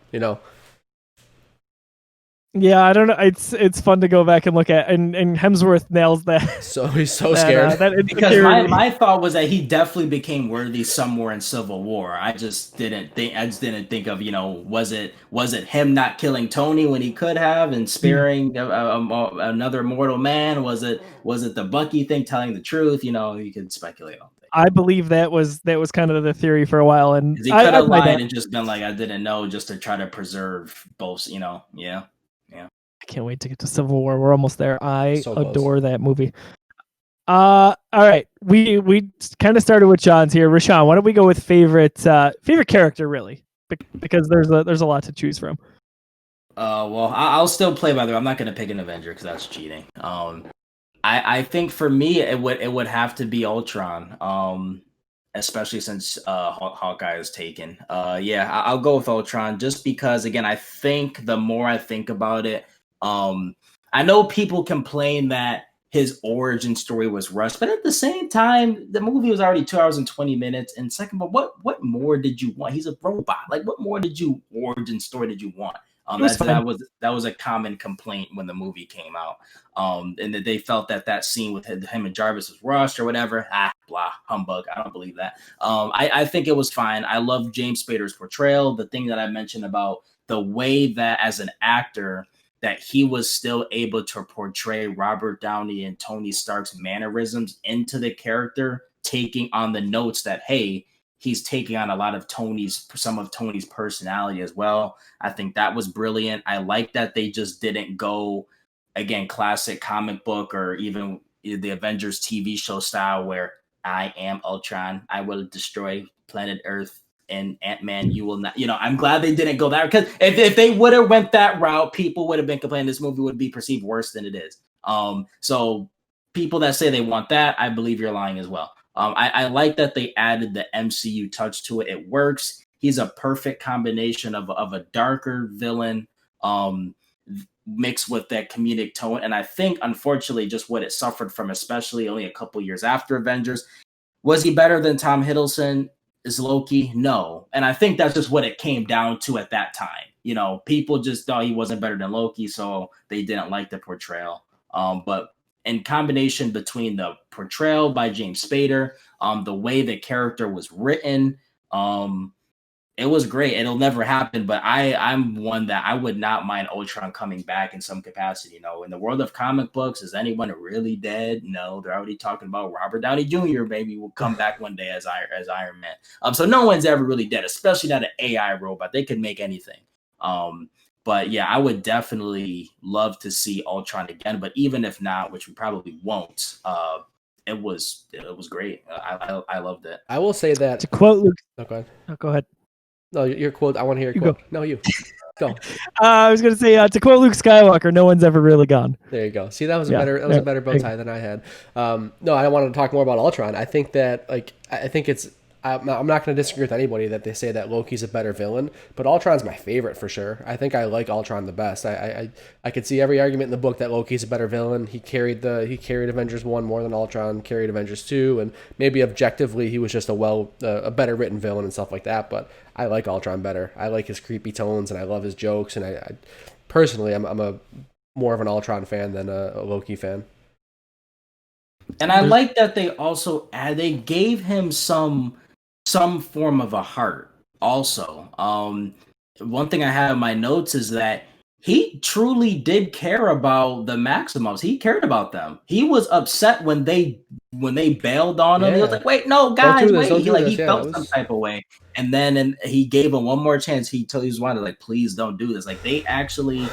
Yeah, I don't know. It's fun to go back and look at, and Hemsworth nails that. So he's so scared. Because my thought was that he definitely became worthy somewhere in Civil War. I just didn't think of was it him not killing Tony when he could have and sparing another mortal man? Was it the Bucky thing, telling the truth? You could speculate on things. I believe that was kind of the theory for a while, and he could have lied and just been like, I didn't know, just to try to preserve both. Yeah. I can't wait to get to Civil War. We're almost there. I adore that movie. All right. We kind of started with John's here. Rashawn, why don't we go with favorite character, really? Because there's a lot to choose from. Well, I'll still play by the way. I'm not going to pick an Avenger because that's cheating. I think for me it would have to be Ultron. Especially since Hawkeye is taken. I'll go with Ultron just because, again, I think the more I think about it, I know people complain that his origin story was rushed, but at the same time, the movie was already 2 hours and 20 minutes. And second, but what more did you want? He's a robot. Like, what more origin story did you want? That was a common complaint when the movie came out, and that they felt that scene with him and Jarvis was rushed or whatever. Blah, humbug. I don't believe that. I think it was fine. I love James Spader's portrayal. The thing that I mentioned about the way that as an actor that he was still able to portray Robert Downey and Tony Stark's mannerisms into the character, taking on the notes that, hey, he's taking on a lot of some of Tony's personality as well. I think that was brilliant. I like that they just didn't go, again, classic comic book or even the Avengers TV show style where I am Ultron, I will destroy planet Earth, and Ant-Man, you will not. I'm glad they didn't go that, because if they would have went that route, people would have been complaining this movie would be perceived worse than it is. So people that say they want that, I believe you're lying as well. I like that they added the MCU touch to it. It works. He's a perfect combination of a darker villain mixed with that comedic tone. And I think, unfortunately, just what it suffered from, especially only a couple years after Avengers, was he better than Tom Hiddleston? Is Loki? No. And I think that's just what it came down to at that time. People just thought he wasn't better than Loki, so they didn't like the portrayal. But in combination between the portrayal by James Spader, the way the character was written, it was great. It'll never happen, but I'm one that I would not mind Ultron coming back in some capacity. In the world of comic books, is anyone really dead? No, they're already talking about Robert Downey Jr. maybe will come back one day as Iron Man. So no one's ever really dead, especially not an AI robot. They could make anything. But yeah, I would definitely love to see Ultron again. But even if not, which we probably won't, it was great. I loved it. I will say that to quote Luke. Oh, go ahead. Oh, go ahead. No, your quote. I want to hear your quote. Go. No, you. Go. I was going to say, to quote Luke Skywalker, no one's ever really gone. There you go. See, that was a better bow tie than I had. No, I wanted to talk more about Ultron. I think that, I'm not going to disagree with anybody that they say that Loki's a better villain, but Ultron's my favorite for sure. I think I like Ultron the best. I could see every argument in the book that Loki's a better villain. He carried Avengers 1 more than Ultron carried Avengers 2, and maybe objectively he was just a better written villain and stuff like that, but I like Ultron better. I like his creepy tones and I love his jokes, and I personally I'm a more of an Ultron fan than a Loki fan. And I like that they gave him some form of a heart also. One thing I have in my notes is that he truly did care about the Maximoffs. He cared about them. He was upset when they bailed on him. Yeah. He was like, wait, no, guys, wait. He felt some type of way. And then he gave him one more chance. He was wanted, please don't do this. They actually...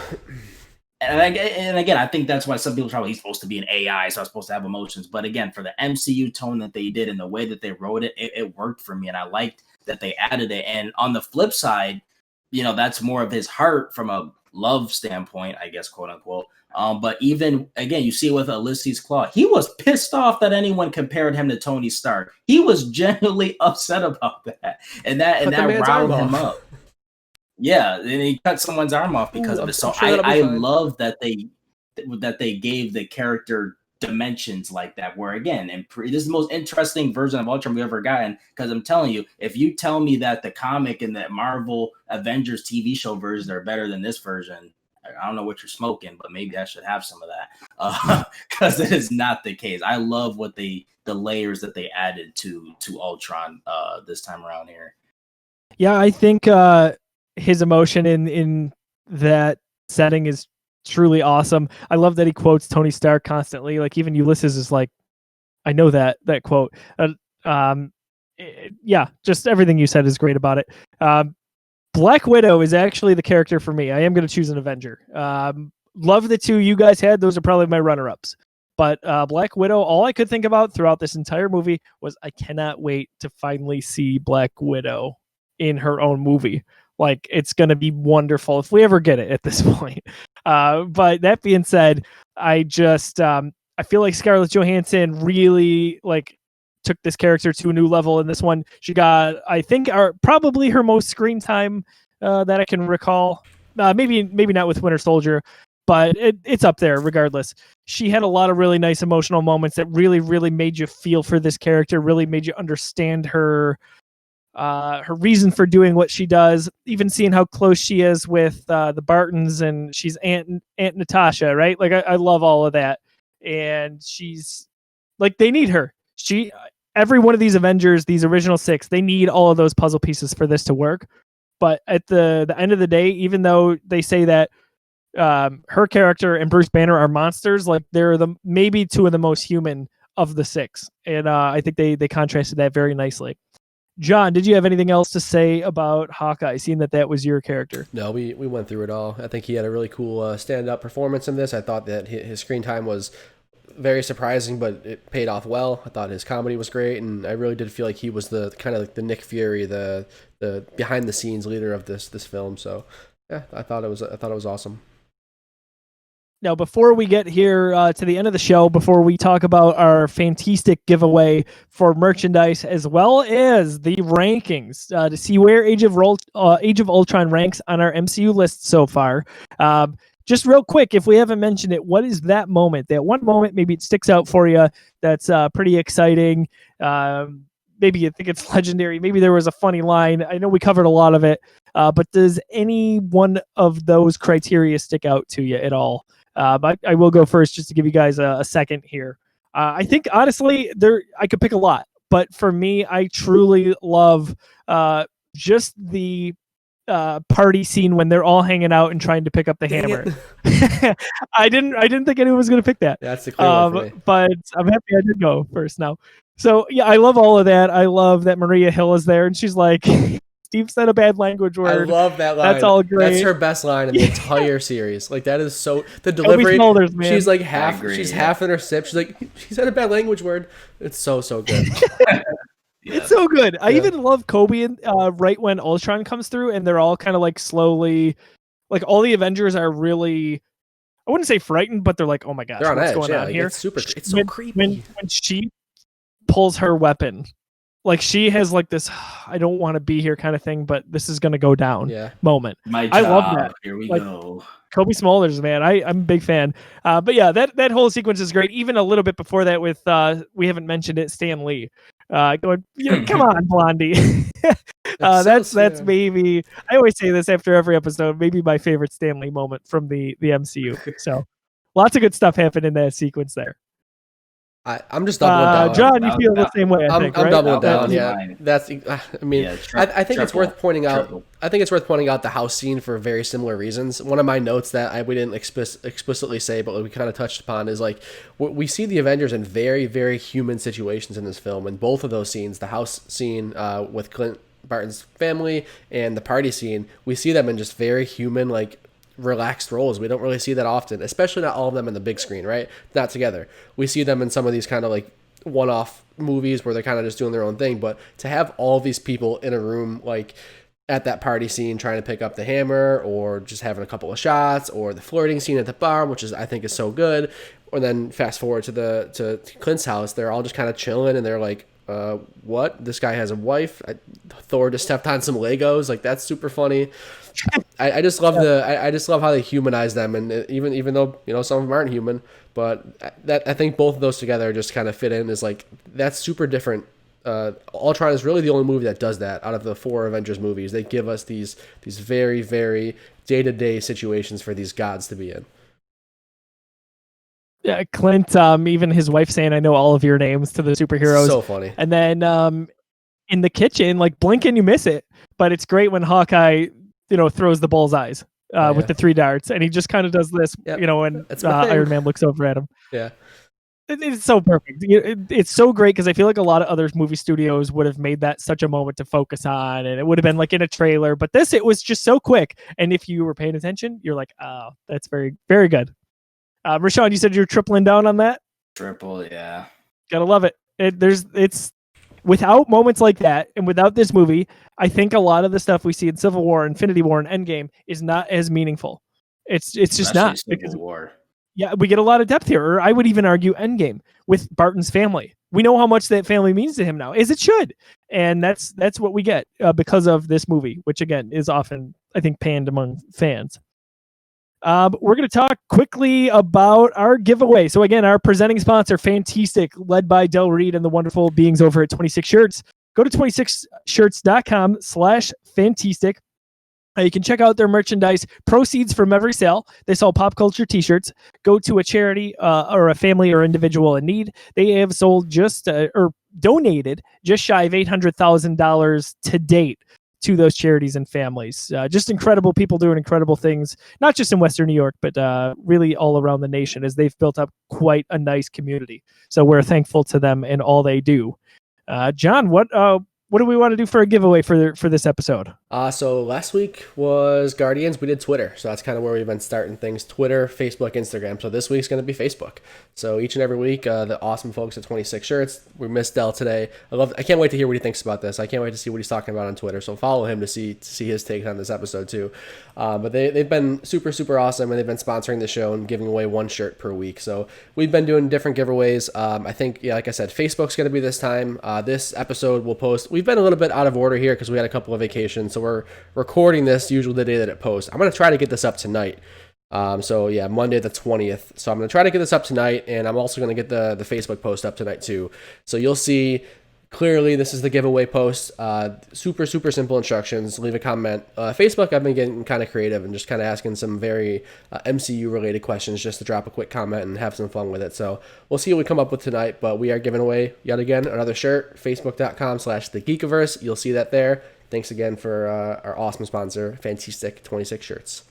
And again, I think that's why some people try, he's supposed to be an AI, so I'm supposed to have emotions. But again, for the MCU tone that they did and the way that they wrote it, it worked for me. And I liked that they added it. And on the flip side, that's more of his heart from a love standpoint, I guess, quote unquote. But even, again, you see it with Ulysses Claw. He was pissed off that anyone compared him to Tony Stark. He was genuinely upset about that. And that riled him up. Yeah, and he cut someone's arm off because of it. So I love that they gave the character dimensions like that. Where again, this is the most interesting version of Ultron we've ever gotten. Because I'm telling you, if you tell me that the comic and the Marvel Avengers TV show versions are better than this version, I don't know what you're smoking, but maybe I should have some of that. Because it is not the case. I love the layers that they added to Ultron this time around here. Yeah, I think his emotion in that setting is truly awesome. I love that he quotes Tony Stark constantly. Even Ulysses is like, I know that quote. Yeah, just everything you said is great about it. Black Widow is actually the character for me. I am going to choose an Avenger. Love the two you guys had. Those are probably my runner-ups. But Black Widow, all I could think about throughout this entire movie was I cannot wait to finally see Black Widow in her own movie. It's going to be wonderful if we ever get it at this point. But that being said, I just I feel like Scarlett Johansson really took this character to a new level in this one. She got, I think, probably her most screen time that I can recall. Maybe not with Winter Soldier, but it's up there regardless. She had a lot of really nice emotional moments that really, really made you feel for this character, really made you understand her reason for doing what she does, even seeing how close she is with the Bartons, and she's Aunt Natasha, right? Like I love all of that. And she's like, they need her. Every one of these Avengers, these original 6, they need all of those puzzle pieces for this to work. But at the end of the day, even though they say that her character and Bruce Banner are monsters, like they're maybe 2 of the most human of the 6. And I think they contrasted that very nicely. John, did you have anything else to say about Hawkeye, seeing that was your character? No, we went through it all. I think he had a really cool stand-up performance in this. I thought that his screen time was very surprising, but it paid off well. I thought his comedy was great, and I really did feel like he was the kind of like the Nick Fury, the behind-the-scenes leader of this film. So, yeah, I thought it was awesome. Now, before we get here to the end of the show, before we talk about our fantastic giveaway for merchandise as well as the rankings to see where Age of Ultron ranks on our MCU list so far, just real quick, if we haven't mentioned it, what is that moment? That one moment, maybe it sticks out for you. That's pretty exciting. Maybe you think it's legendary. Maybe there was a funny line. I know we covered a lot of it, but does any one of those criteria stick out to you at all? But I will go first just to give you guys a second here. I think, honestly, I could pick a lot. But for me, I truly love just the party scene when they're all hanging out and trying to pick up the hammer. I didn't think anyone was going to pick that. That's the clear one for me. But I'm happy I did go first now. So, yeah, I love all of that. I love that Maria Hill is there, and she's like... Steve said a bad language word. I love that line. That's all great. That's her best line in the entire series. Like, that is so... The delivery... Smolders, man. She's like half... She's half in her sip. She's like, she said a bad language word. It's so good. It's so good. I even love Kobe right when Ultron comes through, and they're all kind of like slowly... Like, all the Avengers are really... I wouldn't say frightened, but they're like, oh my gosh, they're on what's edge. going on Like, here? It's so creepy. When she pulls her weapon... Like, she has like this, I don't want to be here kind of thing, but this is going to go down moment. I love that. Here we like, go. Kobe Smulders, man. I'm a big fan. But yeah, that whole sequence is great. Even a little bit before that with, we haven't mentioned it, Stan Lee. Going, come on, Blondie. That's maybe, I always say this after every episode, maybe my favorite Stan Lee moment from the MCU. So lots of good stuff happened in that sequence there. I'm just doubling down. John, you feel the same way. I'm right? doubling down. Yeah, that's. I mean, I think it's worth pointing out. Triple. I think it's worth pointing out the house scene for very similar reasons. One of my notes that we didn't explicitly say, but we kind of touched upon, is like we see the Avengers in very, very human situations in this film, and both of those scenes, the house scene with Clint Barton's family and the party scene, we see them in just very human, like, relaxed roles. We don't really see that often, especially not all of them in the big screen, right? Not together. We see them in some of these kind of like one-off movies where they're kind of just doing their own thing, but to have all these people in a room, like at that party scene trying to pick up the hammer, or just having a couple of shots, or the flirting scene at the bar, which I think is so good, or then fast forward to Clint's house, they're all just kind of chilling and they're like, what? This guy has a wife? Thor just stepped on some Legos. Like, that's super funny. I just love I just love how they humanize them, and even though, you know, some of them aren't human, but that I think both of those together just kind of fit in as like, that's super different. Ultron is really the only movie that does that out of the 4 Avengers movies. They give us these very, very day-to-day situations for these gods to be in. Yeah, Clint, even his wife saying, I know all of your names to the superheroes. So funny. And then in the kitchen, like, blink and you miss it. But it's great when Hawkeye, you know, throws the bullseyes with the 3 darts. And he just kind of does this, you know, when Iron Man looks over at him. Yeah. It's so perfect. It's so great because I feel like a lot of other movie studios would have made that such a moment to focus on, and it would have been like in a trailer. But this, it was just so quick. And if you were paying attention, you're like, oh, that's very, very good. Rashawn, you said you're tripling down on that? Triple, yeah. Gotta love it. It's without moments like that, and without this movie, I think a lot of the stuff we see in Civil War, Infinity War, and Endgame is not as meaningful. It's just not. Civil War. Yeah, we get a lot of depth here, or I would even argue Endgame with Barton's family. We know how much that family means to him now, as it should, and that's what we get because of this movie, which again is often, I think, panned among fans. We're going to talk quickly about our giveaway. So again, our presenting sponsor, Fantastic, led by Del Reed and the wonderful beings over at 26 Shirts. Go to 26shirts.com/Fantastic. You can check out their merchandise. Proceeds from every sale. They sell pop culture t-shirts. Go to a charity or a family or individual in need. They have sold or donated just shy of $800,000 to date to those charities and families. Just incredible people doing incredible things, not just in Western New York, but really all around the nation, as they've built up quite a nice community. So we're thankful to them and all they do. John, what do we want to do for a giveaway for this episode? So last week was Guardians. We did Twitter. So that's kind of where we've been starting things. Twitter, Facebook, Instagram. So this week's going to be Facebook. So each and every week, the awesome folks at 26 Shirts. We missed Del today. I can't wait to hear what he thinks about this. I can't wait to see what he's talking about on Twitter. So follow him to see his take on this episode too. But they've been super, super awesome, and they've been sponsoring the show and giving away one shirt per week. So we've been doing different giveaways. I think, like I said, Facebook's going to be this time. This episode we'll post. We've been a little bit out of order here because we had a couple of vacations. So we're recording this usually the day that it posts. I'm going to try to get this up tonight. So yeah, Monday the 20th. So I'm going to try to get this up tonight, and I'm also going to get the Facebook post up tonight too. So you'll see clearly this is the giveaway post. Super, super simple instructions. Leave a comment. Facebook, I've been getting kind of creative and just kind of asking some very MCU related questions just to drop a quick comment and have some fun with it. So we'll see what we come up with tonight, but we are giving away yet again another shirt, facebook.com/the Geekiverse. You'll see that there. Thanks again for our awesome sponsor, Fantastic 26 Shirts.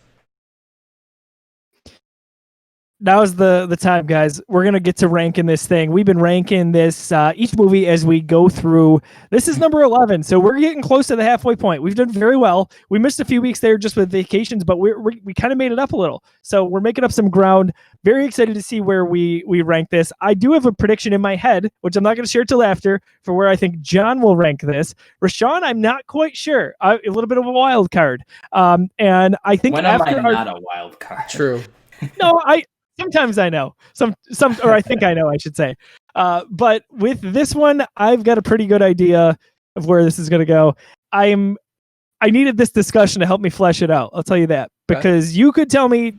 Now's the time, guys. We're going to get to ranking this thing. We've been ranking this each movie as we go through. This is number 11, so we're getting close to the halfway point. We've done very well. We missed a few weeks there just with vacations, but we kind of made it up a little. So we're making up some ground. Very excited to see where we rank this. I do have a prediction in my head, which I'm not going to share till after, for where I think John will rank this. Rashawn, I'm not quite sure. A little bit of a wild card. And I think when am I not a wild card? True. No, sometimes I know. Or I think I know, I should say. But with this one, I've got a pretty good idea of where this is going to go. I needed this discussion to help me flesh it out. I'll tell you that. Because you could tell me,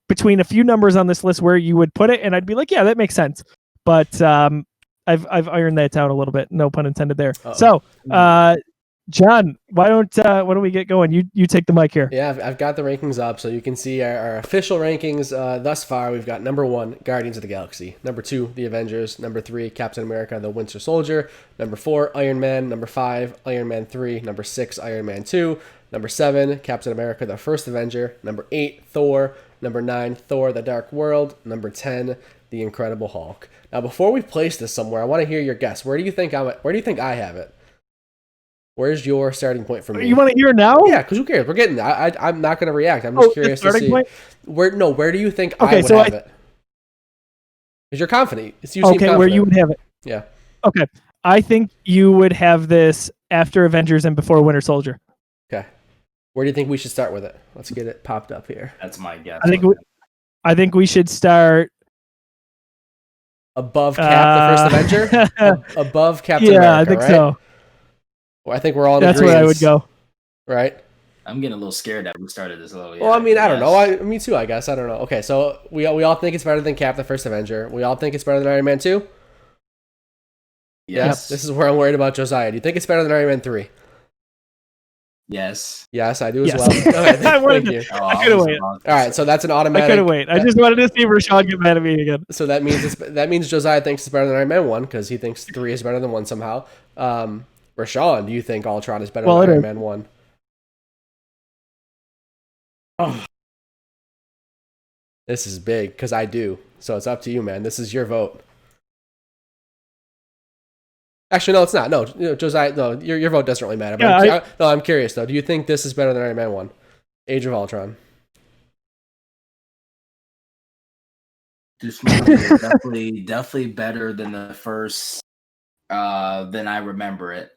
between a few numbers on this list where you would put it, and I'd be like, yeah, that makes sense. But I've ironed that out a little bit. No pun intended there. Uh-oh. So, John, why don't we get going? You take the mic here. Yeah, I've got the rankings up, so you can see our official rankings thus far. We've got number 1, Guardians of the Galaxy. Number 2, The Avengers. Number 3, Captain America, The Winter Soldier. Number 4, Iron Man. Number 5, Iron Man 3. Number 6, Iron Man 2. Number 7, Captain America, The First Avenger. Number 8, Thor. Number 9, Thor, The Dark World. Number 10, The Incredible Hulk. Now, before we place this somewhere, I want to hear your guess. Where do you think I have it? Where's your starting point for me? You want to hear now? Yeah, because who cares? We're getting. I'm not going to react. I'm just curious to see. Point? Where do you think I would have it? Because you're confident. You seem confident. Where you would have it? Yeah. Okay, I think you would have this after Avengers and before Winter Soldier. Okay. Where do you think we should start with it? Let's get it popped up here. That's my guess. I think we should start above Cap, the First Avenger. Above Captain America. Yeah, I think so. Well, I think we're all in That's agreement. where I would go. Right? I'm getting a little scared that we started this low. Well, I mean, I don't know. Me too, I guess. I don't know. Okay, so we all think it's better than Cap, the First Avenger. We all think it's better than Iron Man 2? Yes. Yeah, this is where I'm worried about Josiah. Do you think it's better than Iron Man 3? Yes. Yes, I do as well. Okay, thank you. I could have waited. All right, so that's an automatic. I could have waited. I just wanted to see Rashawn get mad at me again. So that means Josiah thinks it's better than Iron Man 1 because he thinks 3 is better than 1 somehow. Rashawn, do you think Ultron is better than Iron Man 1? Oh. This is big because I do. So it's up to you, man. This is your vote. Actually, no, it's not. No, Josiah, no, your vote doesn't really matter. But I'm curious, though. Do you think this is better than Iron Man 1? Age of Ultron. This movie is definitely better than the first, than I remember it.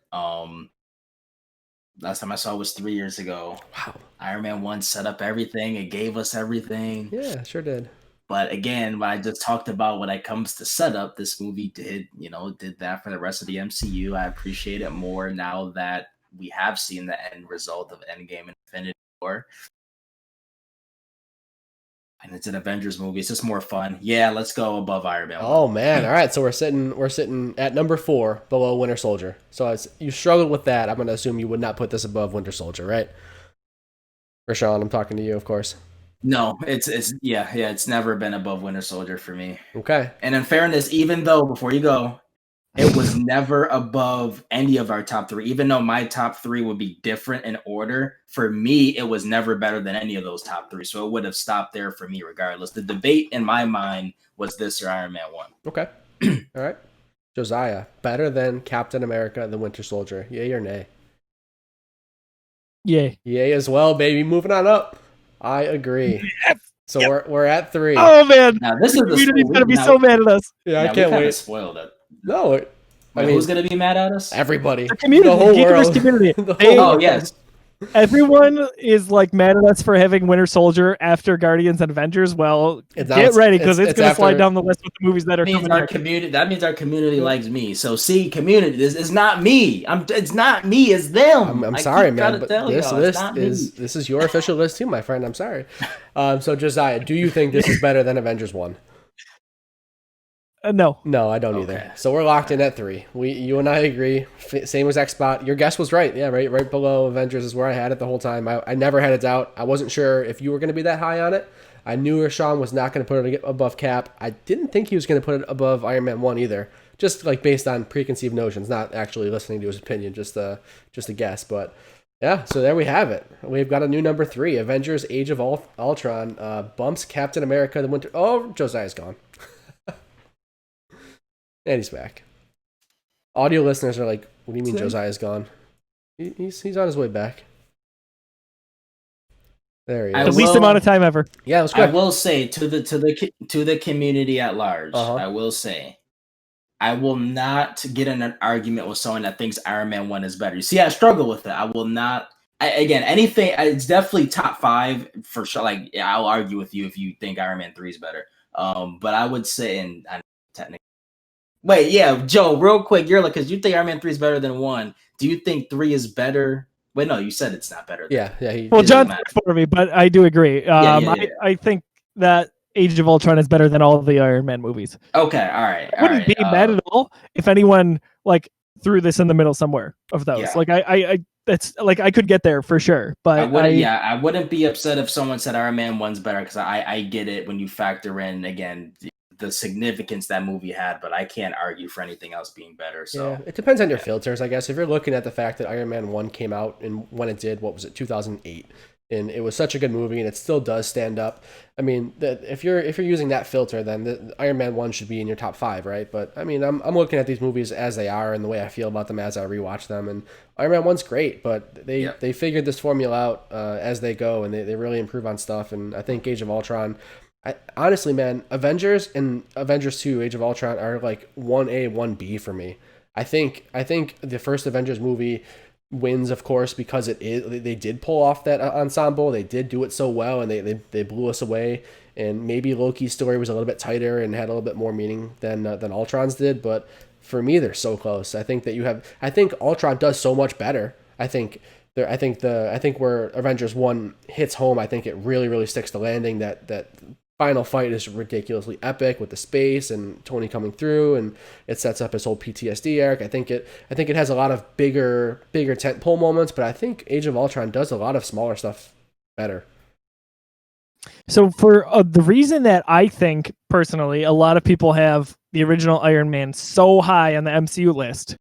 Last time I saw it was 3 years ago. Wow. Iron Man 1 set up everything. It gave us everything. Yeah, sure did. But again, when I just talked about when it comes to setup, this movie did that for the rest of the MCU. I appreciate it more now that we have seen the end result of Endgame and Infinity War. And it's an Avengers movie. It's just more fun. Yeah, let's go above Iron Man 1. Oh man! All right, so we're sitting at number 4 below Winter Soldier. So you struggled with that. I'm going to assume you would not put this above Winter Soldier, right? Rashawn, I'm talking to you, of course. No, it's never been above Winter Soldier for me. Okay. And in fairness, even though before you go, it was never above any of our top 3. Even though my top 3 would be different in order, for me, it was never better than any of those top 3. So it would have stopped there for me regardless. The debate in my mind was this or Iron Man 1. Okay. All right. Josiah, better than Captain America, the Winter Soldier. Yay or nay? Yay. Yay as well, baby. Moving on up. I agree. Yes. So we're at 3. Oh man. Now this is the Community's gonna be so mad at us. Yeah, I can't wait. Spoiled it. No. I mean, who's gonna be mad at us? Everybody. The community, the whole the Geekiverse world. community. Oh yes. Everyone is like mad at us for having Winter Soldier after Guardians and Avengers. Well, get ready because it's going to slide down the list with the movies that are coming. That means our community likes me. So see, community, this is not me. It's not me. It's them. I'm sorry, man, but this list is your official list too, my friend. I'm sorry. So Josiah, do you think this is better than Avengers 1? No. No, I don't either. So we're locked in at 3. You and I agree. Same exact spot. Your guess was right. Yeah, right below Avengers is where I had it the whole time. I never had a doubt. I wasn't sure if you were going to be that high on it. I knew Rashawn was not going to put it above Cap. I didn't think he was going to put it above Iron Man 1 either. Just like based on preconceived notions, not actually listening to his opinion, just a guess. But yeah, so there we have it. We've got a new number 3. Avengers Age of Ultron bumps Captain America the Winter... Oh, Josiah's gone. And he's back. Audio listeners are like, what do you mean Josiah's gone? He's on his way back. There he is. The least amount of time ever. Yeah, it was good. I will say to the community at large, I will say, I will not get in an argument with someone that thinks Iron Man 1 is better. You see, I struggle with it. I will not. Again, anything. It's definitely top 5 for sure. Like, yeah, I'll argue with you if you think Iron Man 3 is better. But I would say, and technically. Wait, yeah, Joe, real quick, you're like, because you think Iron Man 3 is better than 1. Do you think 3 is better? Wait, no, you said it's not better. Yeah. Well, John said for me, but I do agree. I think that Age of Ultron is better than all of the Iron Man movies. Okay, all right. I wouldn't be mad at all if anyone like threw this in the middle somewhere of those. Yeah. Like I that's like I could get there for sure, but I wouldn't be upset if someone said Iron Man 1's better because I get it when you factor in again the significance that movie had, but I can't argue for anything else being better. So yeah, it depends on your filters, I guess. If you're looking at the fact that Iron Man 1 came out and when it did, what was it, 2008, and it was such a good movie and it still does stand up. I mean, if you're using that filter, then the Iron Man 1 should be in your top 5, right? But I mean, I'm looking at these movies as they are and the way I feel about them as I rewatch them, and Iron Man 1's great, but they figured this formula out as they go, and they really improve on stuff. And I think Age of Ultron, honestly, man, Avengers and Avengers 2, Age of Ultron are like 1A, 1B for me. I think the first Avengers movie wins, of course, because they did pull off that ensemble. They did do it so well, and they blew us away. And maybe Loki's story was a little bit tighter and had a little bit more meaning than Ultron's did. But for me, they're so close. I think Ultron does so much better. I think where Avengers 1 hits home, I think it really, really sticks the landing. That final fight is ridiculously epic with the space and Tony coming through, and it sets up his whole PTSD arc. I think it has a lot of bigger tentpole moments, but I think Age of Ultron does a lot of smaller stuff better. So for the reason that I think personally, a lot of people have the original Iron Man so high on the MCU list,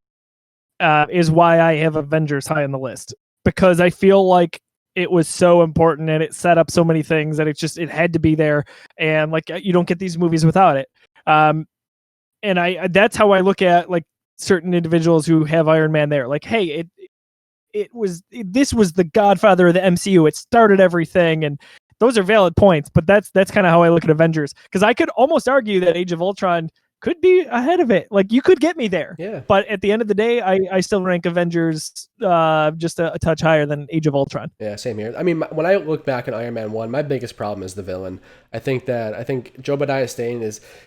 is why I have Avengers high on the list, because I feel like it was so important and it set up so many things that it had to be there, and like you don't get these movies without it. And that's how I look at like certain individuals who have Iron Man there. Like, hey, this was the godfather of the MCU. It started everything, and those are valid points. But that's kind of how I look at Avengers, because I could almost argue that Age of Ultron could be ahead of it. Like, you could get me there. Yeah. But at the end of the day, I still rank Avengers just a touch higher than Age of Ultron. Yeah, same here. I mean, when I look back at Iron Man 1, my biggest problem is the villain. I think Joe Badiah Stane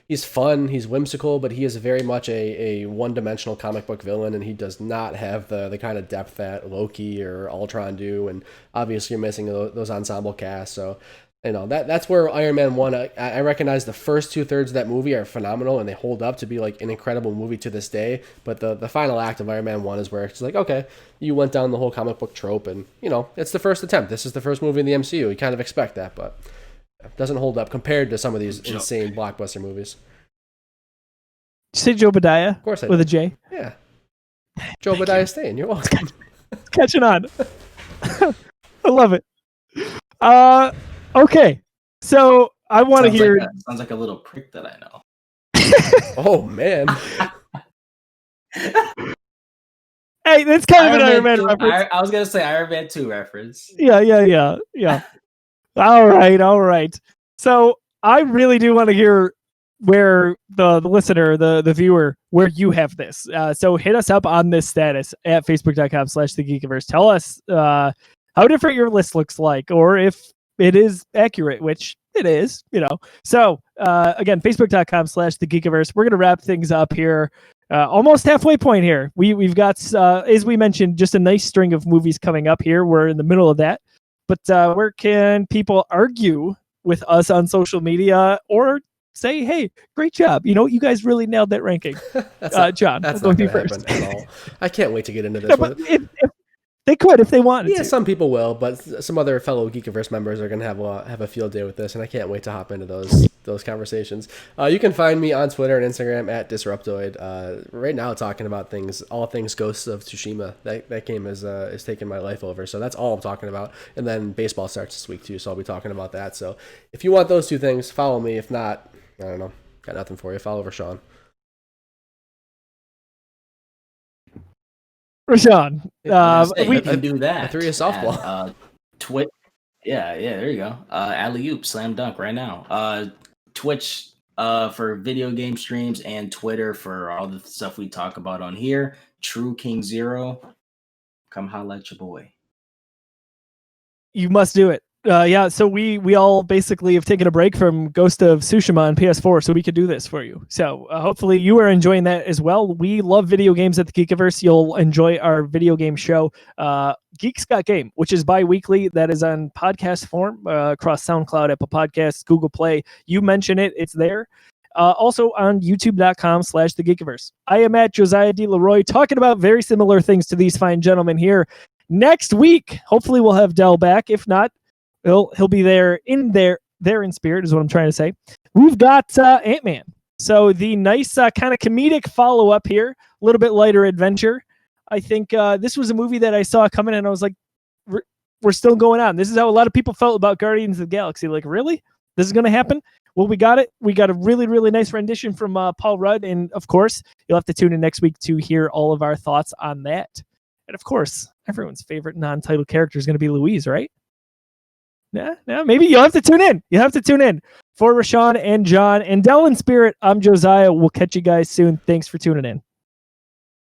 he's fun, he's whimsical, but he is very much a one-dimensional comic book villain, and he does not have the kind of depth that Loki or Ultron do, and obviously you're missing those ensemble casts. So That's where Iron Man 1, I recognize the first 2/3 of that movie are phenomenal and they hold up to be like an incredible movie to this day. But the final act of Iron Man 1 is where it's like, okay, you went down the whole comic book trope and, it's the first attempt. This is the first movie in the MCU. You kind of expect that, but it doesn't hold up compared to some of these insane blockbuster movies. Did you say Joe Badiah? Of course I with did. a J? Yeah. Joe Badiah Stain. You're welcome. It's catching on. I love it. Okay. So I want to hear. Sounds like a little prick that I know. Oh man. Hey, that's kind of an Iron Man reference. I was gonna say Iron Man 2 reference. Yeah. All right. So I really do want to hear where the listener, the viewer, where you have this. So hit us up on this status at facebook.com/thegeekiverse. Tell us how different your list looks like, or if it is accurate, which it is, So again, facebook.com/thegeekiverse. We're going to wrap things up here. Almost halfway point here. We've got, as we mentioned, just a nice string of movies coming up here. We're in the middle of that. But where can people argue with us on social media or say, hey, great job. You guys really nailed that ranking. John, that's I'll not go going to first. happen at all. I can't wait to get into this one. If they could, if they wanted to. Some people will, but some other fellow Geekiverse members are going to have a field day with this, and I can't wait to hop into those conversations. You can find me on Twitter and Instagram at Disruptoid. Right now, talking about all things Ghosts of Tsushima. That game is taking my life over, so that's all I'm talking about. And then baseball starts this week too, so I'll be talking about that. So if you want those two things, follow me. If not, I don't know, got nothing for you. Follow Rashawn. Rashawn, we can do that. I threw you a softball. Twitch. Yeah, there you go. Alley-oop, slam dunk right now. Twitch for video game streams and Twitter for all the stuff we talk about on here. True King Zero. Come holla at your boy. You must do it. So we all basically have taken a break from Ghost of Tsushima on PS4, so we could do this for you. So hopefully you are enjoying that as well. We love video games at the Geekiverse. You'll enjoy our video game show, Geeks Got Game, which is bi-weekly. That is on podcast form across SoundCloud, Apple Podcasts, Google Play. You mention it, it's there. Also on youtube.com/the Geekiverse. I am at Josiah D. Leroy talking about very similar things to these fine gentlemen here. Next week, hopefully we'll have Dell back. If not, he'll be there in spirit is what I'm trying to say. We've got Ant-Man. So the nice kind of comedic follow-up here, a little bit lighter adventure. I think this was a movie that I saw coming and I was like, we're still going on. This is how a lot of people felt about Guardians of the Galaxy. Like, really? This is going to happen? Well, we got it. We got a really, really nice rendition from Paul Rudd. And of course, you'll have to tune in next week to hear all of our thoughts on that. And of course, everyone's favorite non-title character is going to be Louise, right? Yeah, maybe you'll have to tune in. For Rashawn and John and Dell in spirit, I'm Josiah. We'll catch you guys soon. Thanks for tuning in.